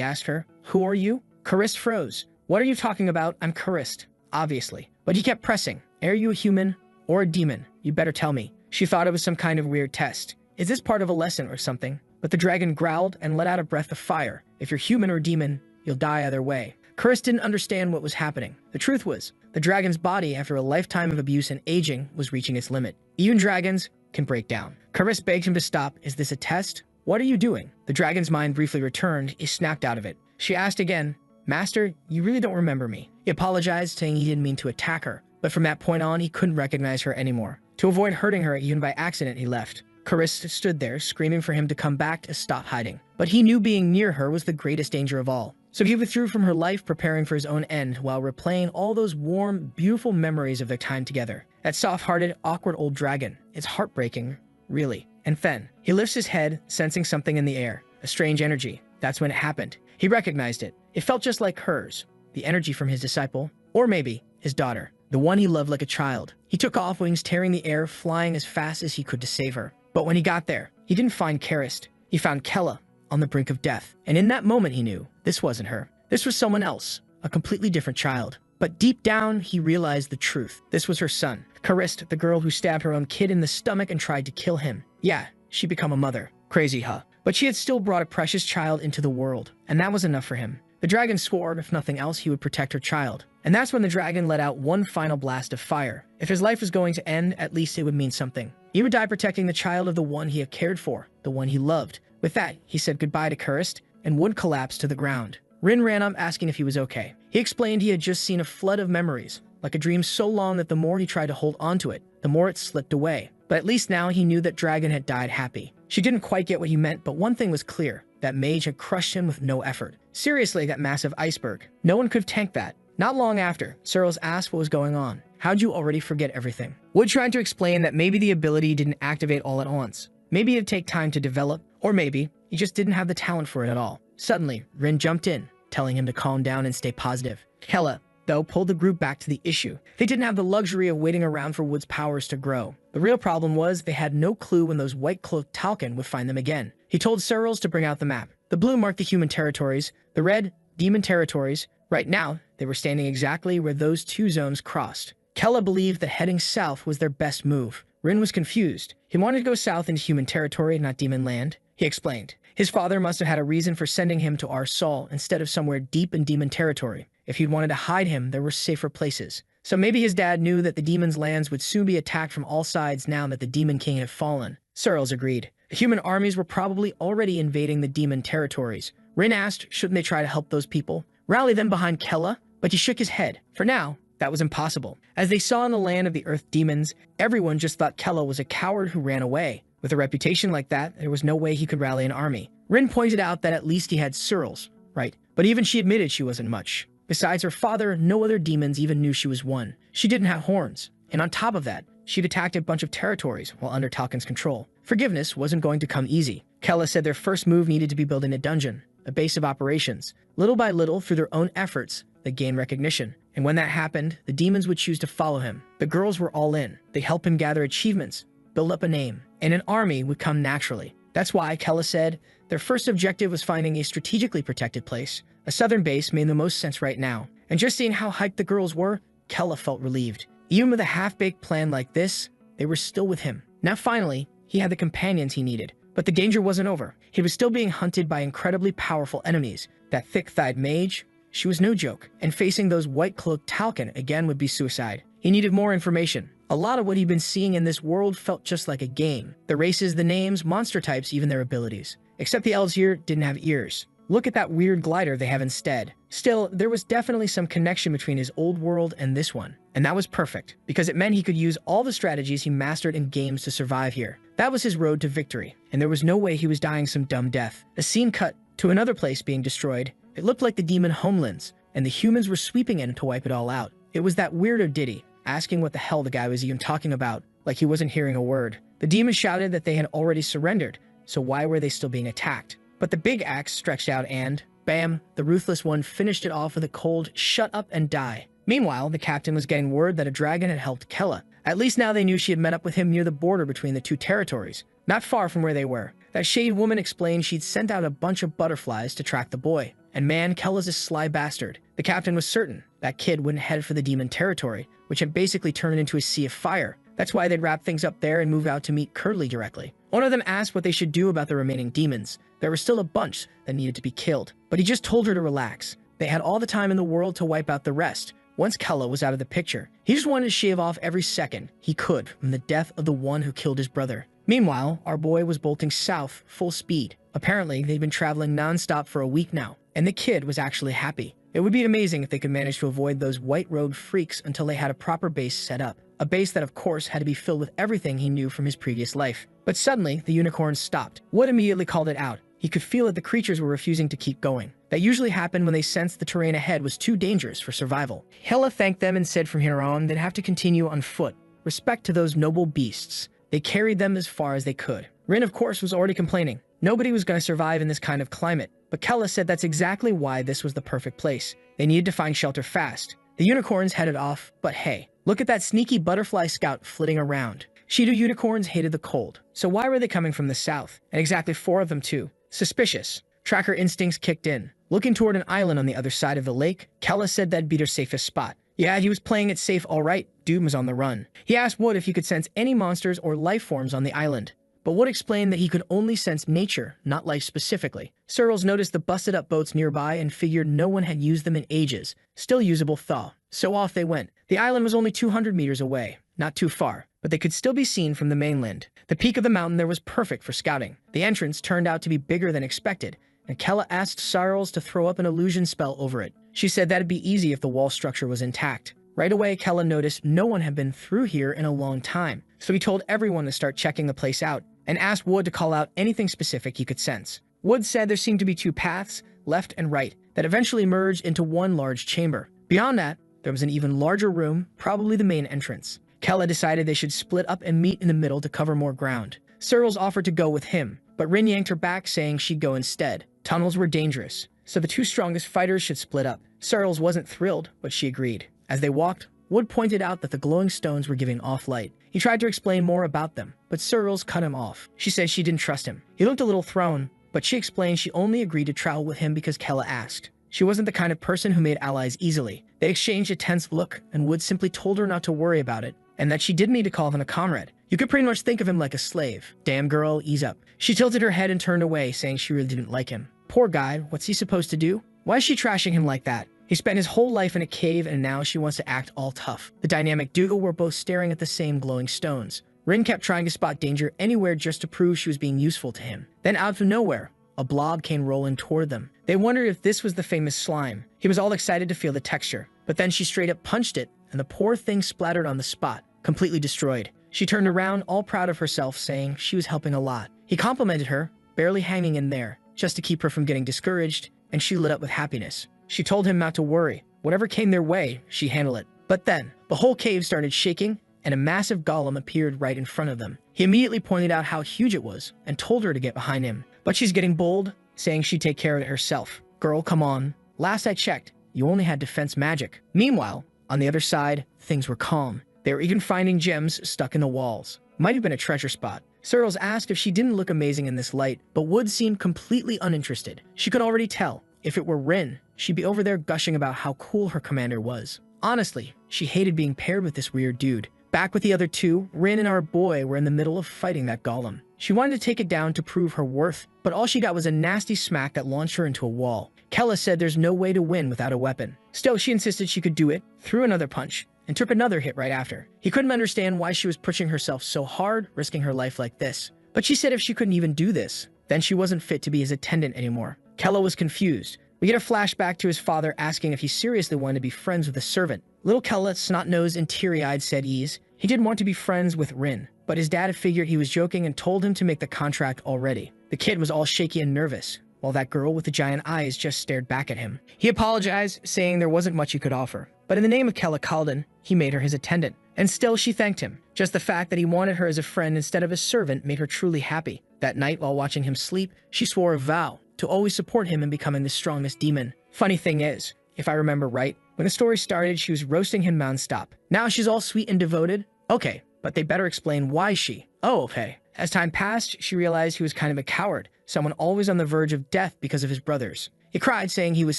asked her, "Who are you?" Kurist froze. "What are you talking about? I'm Kurist." Obviously. But he kept pressing. "Are you a human or a demon? You better tell me." She thought it was some kind of weird test. Is this part of a lesson or something? But the dragon growled and let out a breath of fire. If you're human or demon, you'll die either way. Kurist didn't understand what was happening. The truth was, the dragon's body, after a lifetime of abuse and aging, was reaching its limit. Even dragons can break down. Kurist begged him to stop. Is this a test? What are you doing? The dragon's mind briefly returned. He snapped out of it. She asked again, "Master, you really don't remember me." He apologized, saying he didn't mean to attack her. But from that point on, he couldn't recognize her anymore. To avoid hurting her even by accident, he left. Kurist stood there, screaming for him to come back to stop hiding. But he knew being near her was the greatest danger of all. So he withdrew from her life, preparing for his own end, while replaying all those warm, beautiful memories of their time together. That soft-hearted, awkward old dragon. It's heartbreaking, really. And then, he lifts his head, sensing something in the air. A strange energy. That's when it happened. He recognized it. It felt just like hers. The energy from his disciple. Or maybe, his daughter. The one he loved like a child. He took off, wings tearing the air, flying as fast as he could to save her. But when he got there, he didn't find Kurist. He found Kella on the brink of death. And in that moment he knew, this wasn't her. This was someone else, a completely different child. But deep down, he realized the truth. This was her son. Kurist, the girl who stabbed her own kid in the stomach and tried to kill him. Yeah, she'd become a mother. Crazy, huh? But she had still brought a precious child into the world. And that was enough for him. The dragon swore, if nothing else, he would protect her child. And that's when the dragon let out one final blast of fire. If his life was going to end, at least it would mean something. He would die protecting the child of the one he had cared for, the one he loved. With that, he said goodbye to Kurist and would collapse to the ground. Rin ran up asking if he was okay. He explained he had just seen a flood of memories, like a dream so long that the more he tried to hold onto it, the more it slipped away. But at least now he knew that dragon had died happy. She didn't quite get what he meant, but one thing was clear. That mage had crushed him with no effort. Seriously, that massive iceberg. No one could have tanked that. Not long after, Searles asked what was going on. How'd you already forget everything? Wood tried to explain that maybe the ability didn't activate all at once. Maybe it'd take time to develop, or maybe he just didn't have the talent for it at all. Suddenly, Rin jumped in, telling him to calm down and stay positive. Kella, though, pulled the group back to the issue. They didn't have the luxury of waiting around for Wood's powers to grow. The real problem was they had no clue when those white-cloaked Talcan would find them again. He told Searles to bring out the map. The blue marked the human territories, the red, demon territories. Right now, they were standing exactly where those two zones crossed. Kella believed that heading south was their best move. Rin was confused. He wanted to go south into human territory, not demon land. He explained. His father must have had a reason for sending him to Arsal instead of somewhere deep in demon territory. If he'd wanted to hide him, there were safer places. So maybe his dad knew that the demon's lands would soon be attacked from all sides now that the Demon King had fallen. Searles agreed. The human armies were probably already invading the demon territories. Rin asked, shouldn't they try to help those people? Rally them behind Kella? But he shook his head. For now, that was impossible. As they saw in the land of the Earth demons, everyone just thought Kella was a coward who ran away. With a reputation like that, there was no way he could rally an army. Rin pointed out that at least he had Searles, right? But even she admitted she wasn't much. Besides her father, no other demons even knew she was one. She didn't have horns. And on top of that, she'd attacked a bunch of territories while under Talkin's control. Forgiveness wasn't going to come easy. Kella said their first move needed to be building a dungeon, a base of operations. Little by little, through their own efforts, they gained recognition. And when that happened, the demons would choose to follow him. The girls were all in. They helped him gather achievements, build up a name, and an army would come naturally. That's why, Kella said, their first objective was finding a strategically protected place. A southern base made the most sense right now. And just seeing how hyped the girls were, Kella felt relieved. Even with a half-baked plan like this, they were still with him. Now finally, he had the companions he needed. But the danger wasn't over. He was still being hunted by incredibly powerful enemies. That thick-thighed mage, she was no joke. And facing those white-cloaked Talkin again would be suicide. He needed more information. A lot of what he'd been seeing in this world felt just like a game. The races, the names, monster types, even their abilities. Except the elves here didn't have ears. Look at that weird glider they have instead. Still, there was definitely some connection between his old world and this one. And that was perfect, because it meant he could use all the strategies he mastered in games to survive here. That was his road to victory, and there was no way he was dying some dumb death. A scene cut to another place being destroyed. It looked like the demon homelands, and the humans were sweeping in to wipe it all out. It was that weirdo Diddy, asking what the hell the guy was even talking about, like he wasn't hearing a word. The demons shouted that they had already surrendered, so why were they still being attacked? But the big axe stretched out and, bam, the ruthless one finished it off with a cold, shut up and die. Meanwhile, the captain was getting word that a dragon had helped Kella. At least now they knew she had met up with him near the border between the two territories, not far from where they were. That shade woman explained she'd sent out a bunch of butterflies to track the boy. And man, Kella's a sly bastard. The captain was certain that kid wouldn't head for the demon territory, which had basically turned into a sea of fire. That's why they'd wrap things up there and move out to meet Curdly directly. One of them asked what they should do about the remaining demons. There were still a bunch that needed to be killed, but he just told her to relax. They had all the time in the world to wipe out the rest. Once Kella was out of the picture, he just wanted to shave off every second he could from the death of the one who killed his brother. Meanwhile, our boy was bolting south full speed. Apparently, they'd been traveling non-stop for a week now, and the kid was actually happy. It would be amazing if they could manage to avoid those white-robed freaks until they had a proper base set up. A base that, of course, had to be filled with everything he knew from his previous life. But suddenly, the unicorn stopped. Wood immediately called it out. He could feel that the creatures were refusing to keep going. That usually happened when they sensed the terrain ahead was too dangerous for survival. Hela thanked them and said from here on they'd have to continue on foot. Respect to those noble beasts. They carried them as far as they could. Rin, of course, was already complaining. Nobody was going to survive in this kind of climate. But Kella said that's exactly why this was the perfect place. They needed to find shelter fast. The unicorns headed off, but hey, look at that sneaky butterfly scout flitting around. Shido unicorns hated the cold. So why were they coming from the south? And exactly 4 of them too. Suspicious. Tracker instincts kicked in. Looking toward an island on the other side of the lake, Kella said that'd be their safest spot. Yeah, he was playing it safe all right. Doom was on the run. He asked Wood if he could sense any monsters or life forms on the island. But Wood explained that he could only sense nature, not life specifically. Searles noticed the busted-up boats nearby and figured no one had used them in ages. Still usable thaw. So off they went. The island was only 200 meters away. Not too far, but they could still be seen from the mainland. The peak of the mountain there was perfect for scouting. The entrance turned out to be bigger than expected, and Kella asked Searles to throw up an illusion spell over it. She said that'd be easy if the wall structure was intact. Right away, Kella noticed no one had been through here in a long time, so he told everyone to start checking the place out, and asked Wood to call out anything specific he could sense. Wood said there seemed to be 2 paths, left and right, that eventually merged into one large chamber. Beyond that, there was an even larger room, probably the main entrance. Kella decided they should split up and meet in the middle to cover more ground. Searles offered to go with him, but Rin yanked her back, saying she'd go instead. Tunnels were dangerous, so the 2 strongest fighters should split up. Searles wasn't thrilled, but she agreed. As they walked, Wood pointed out that the glowing stones were giving off light. He tried to explain more about them, but Searles cut him off. She said she didn't trust him. He looked a little thrown, but she explained she only agreed to travel with him because Kella asked. She wasn't the kind of person who made allies easily. They exchanged a tense look, and Wood simply told her not to worry about it, and that she didn't need to call him a comrade. You could pretty much think of him like a slave. Damn girl, ease up. She tilted her head and turned away, saying she really didn't like him. Poor guy, what's he supposed to do? Why is she trashing him like that? He spent his whole life in a cave and now she wants to act all tough. The dynamic duo were both staring at the same glowing stones. Rin kept trying to spot danger anywhere just to prove she was being useful to him. Then out of nowhere, a blob came rolling toward them. They wondered if this was the famous slime. He was all excited to feel the texture, but then she straight up punched it and the poor thing splattered on the spot, completely destroyed. She turned around, all proud of herself, saying she was helping a lot. He complimented her, barely hanging in there, just to keep her from getting discouraged, and she lit up with happiness. She told him not to worry. Whatever came their way, she'd handle it. But then, the whole cave started shaking, and a massive golem appeared right in front of them. He immediately pointed out how huge it was, and told her to get behind him. But she's getting bold, saying she'd take care of it herself. Girl, come on. Last I checked, you only had defense magic. Meanwhile, on the other side, things were calm. They were even finding gems stuck in the walls. Might have been a treasure spot. Searles asked if she didn't look amazing in this light, but Wood seemed completely uninterested. She could already tell. If it were Rin, she'd be over there gushing about how cool her commander was. Honestly, she hated being paired with this weird dude. Back with the other two, Rin and our boy were in the middle of fighting that golem. She wanted to take it down to prove her worth, but all she got was a nasty smack that launched her into a wall. Kella said there's no way to win without a weapon. Still, she insisted she could do it, threw another punch, and took another hit right after. He couldn't understand why she was pushing herself so hard, risking her life like this. But she said if she couldn't even do this, then she wasn't fit to be his attendant anymore. Kella was confused. We get a flashback to his father asking if he seriously wanted to be friends with a servant. Little Kella, snot-nosed and teary-eyed, said he didn't want to be friends with Rin, but his dad figured he was joking and told him to make the contract already. The kid was all shaky and nervous, while that girl with the giant eyes just stared back at him. He apologized, saying there wasn't much he could offer. But in the name of Kella Kalden, he made her his attendant. And still she thanked him. Just the fact that he wanted her as a friend instead of a servant made her truly happy. That night, while watching him sleep, she swore a vow to always support him in becoming the strongest demon. Funny thing is, if I remember right, when the story started, she was roasting him nonstop. Now she's all sweet and devoted? Okay, but they better explain why she. Oh, okay. As time passed, she realized he was kind of a coward, someone always on the verge of death because of his brothers. He cried, saying he was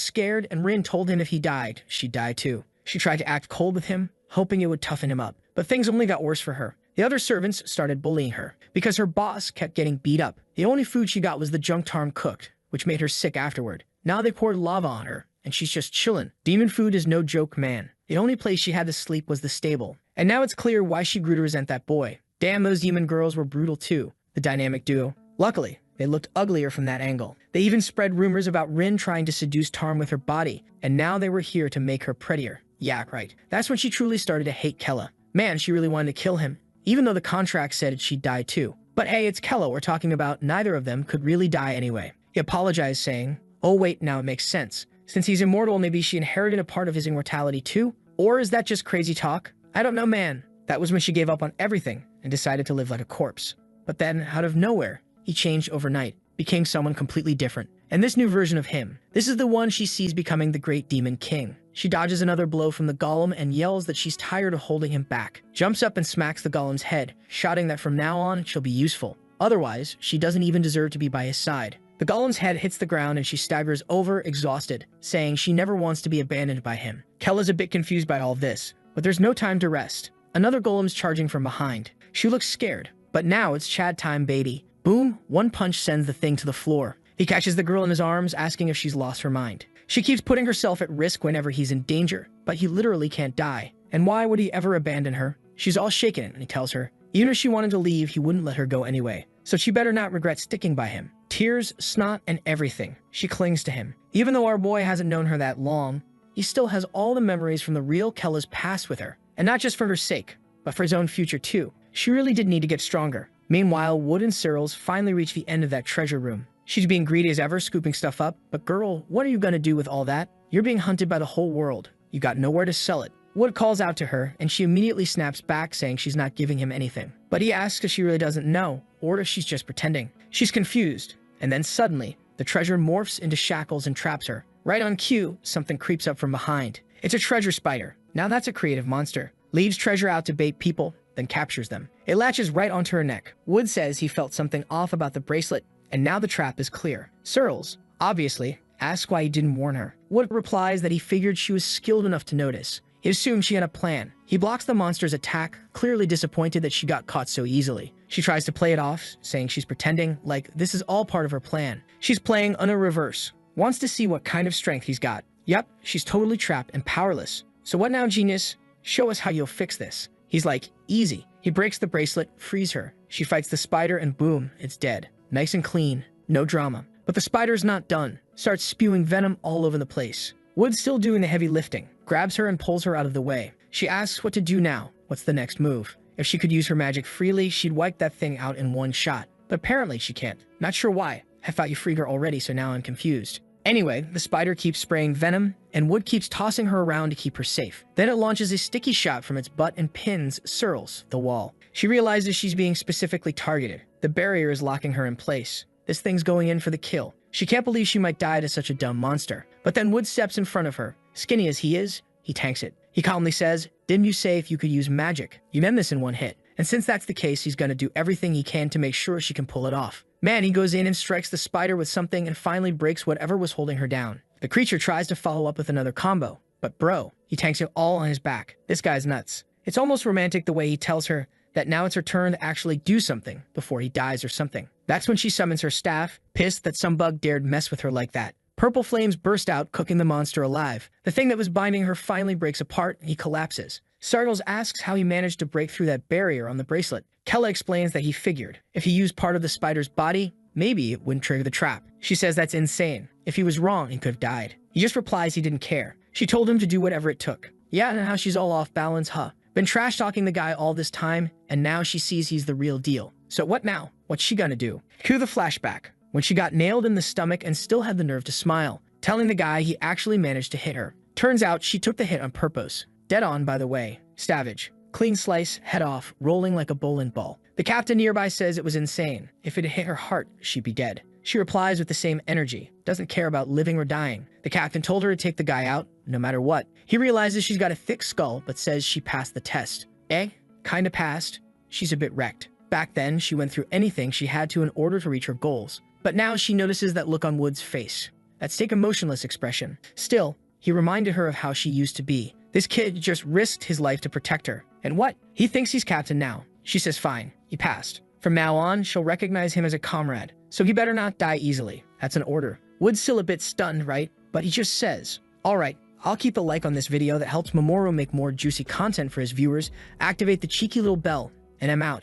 scared, and Rin told him if he died, she'd die too. She tried to act cold with him, hoping it would toughen him up, but things only got worse for her. The other servants started bullying her, because her boss kept getting beat up. The only food she got was the junk Tarm cooked, which made her sick afterward. Now they poured lava on her, and she's just chillin'. Demon food is no joke, man. The only place she had to sleep was the stable. And now it's clear why she grew to resent that boy. Damn, those demon girls were brutal too, the dynamic duo. Luckily, they looked uglier from that angle. They even spread rumors about Rin trying to seduce Tarm with her body, and now they were here to make her prettier. Yeah, right. That's when she truly started to hate Kella. Man, she really wanted to kill him, even though the contract said she'd die too. But hey, it's Kella we're talking about. Neither of them could really die anyway. He apologized, saying, oh wait, now it makes sense. Since he's immortal, maybe she inherited a part of his immortality too? Or is that just crazy talk? I don't know, man. That was when she gave up on everything and decided to live like a corpse. But then, out of nowhere, he changed overnight, became someone completely different. And this new version of him, this is the one she sees becoming the great demon king. She dodges another blow from the golem and yells that she's tired of holding him back. Jumps up and smacks the golem's head, shouting that from now on, she'll be useful. Otherwise, she doesn't even deserve to be by his side. The golem's head hits the ground and she staggers over, exhausted, saying she never wants to be abandoned by him. Kella's a bit confused by all this, but there's no time to rest. Another golem's charging from behind. She looks scared, but now it's Chad time, baby. Boom, one punch sends the thing to the floor. He catches the girl in his arms, asking if she's lost her mind. She keeps putting herself at risk whenever he's in danger, but he literally can't die. And why would he ever abandon her? She's all shaken, and he tells her, even if she wanted to leave, he wouldn't let her go anyway. So she better not regret sticking by him. Tears, snot, and everything. She clings to him. Even though our boy hasn't known her that long, he still has all the memories from the real Kella's past with her. And not just for her sake, but for his own future too. She really did need to get stronger. Meanwhile, Wood and Searles finally reach the end of that treasure room. She's being greedy as ever, scooping stuff up. But girl, what are you gonna do with all that? You're being hunted by the whole world. You got nowhere to sell it. Wood calls out to her, and she immediately snaps back, saying she's not giving him anything. But he asks if she really doesn't know, or if she's just pretending. She's confused, and then suddenly, the treasure morphs into shackles and traps her. Right on cue, something creeps up from behind. It's a treasure spider. Now that's a creative monster. Leaves treasure out to bait people, then captures them. It latches right onto her neck. Wood says he felt something off about the bracelet, and now the trap is clear. Searles, obviously, asks why he didn't warn her. Wood replies that he figured she was skilled enough to notice. He assumed she had a plan. He blocks the monster's attack, clearly disappointed that she got caught so easily. She tries to play it off, saying she's pretending, like this is all part of her plan. She's playing on a reverse, wants to see what kind of strength he's got. Yep, she's totally trapped and powerless. So what now, genius? Show us how you'll fix this. He's like, easy. He breaks the bracelet, frees her. She fights the spider and boom, it's dead. Nice and clean, no drama. But the spider's not done. Starts spewing venom all over the place. Wood's still doing the heavy lifting, grabs her and pulls her out of the way. She asks what to do now. What's the next move? If she could use her magic freely, she'd wipe that thing out in one shot. But apparently she can't. Not sure why. I thought you freed her already, so now I'm confused. Anyway, the spider keeps spraying venom, and Wood keeps tossing her around to keep her safe. Then it launches a sticky shot from its butt and pins Searles, the wall. She realizes she's being specifically targeted. The barrier is locking her in place. This thing's going in for the kill. She can't believe she might die to such a dumb monster. But then Wood steps in front of her. Skinny as he is, he tanks it. He calmly says, "Didn't you say if you could use magic? You'd end this in one hit." And since that's the case, he's gonna do everything he can to make sure she can pull it off. Man, he goes in and strikes the spider with something and finally breaks whatever was holding her down. The creature tries to follow up with another combo, but bro, he tanks it all on his back. This guy's nuts. It's almost romantic the way he tells her that now it's her turn to actually do something before he dies or something. That's when she summons her staff, pissed that some bug dared mess with her like that. Purple flames burst out, cooking the monster alive. The thing that was binding her finally breaks apart, and he collapses. Sargles asks how he managed to break through that barrier on the bracelet. Kella explains that he figured if he used part of the spider's body, maybe it wouldn't trigger the trap. She says that's insane. If he was wrong, he could have died. He just replies he didn't care. She told him to do whatever it took. Yeah, and how she's all off balance, huh? Been trash-talking the guy all this time, and now she sees he's the real deal. So what now? What's she gonna do? Cue the flashback, when she got nailed in the stomach and still had the nerve to smile, telling the guy he actually managed to hit her. Turns out she took the hit on purpose. Dead on, by the way. Savage. Clean slice, head off, rolling like a bowling ball. The captain nearby says it was insane. If it had hit her heart, she'd be dead. She replies with the same energy, doesn't care about living or dying. The captain told her to take the guy out, no matter what. He realizes she's got a thick skull, but says she passed the test. Kinda passed. She's a bit wrecked. Back then, she went through anything she had to in order to reach her goals. But now she notices that look on Wood's face. That stake emotionless expression. Still, he reminded her of how she used to be. This kid just risked his life to protect her. And what? He thinks he's captain now. She says fine, he passed. From now on, she'll recognize him as a comrade. So he better not die easily. That's an order. Wood's still a bit stunned, right? But he just says, alright, I'll keep a like on this video that helps Mamoru make more juicy content for his viewers, activate the cheeky little bell, and I'm out.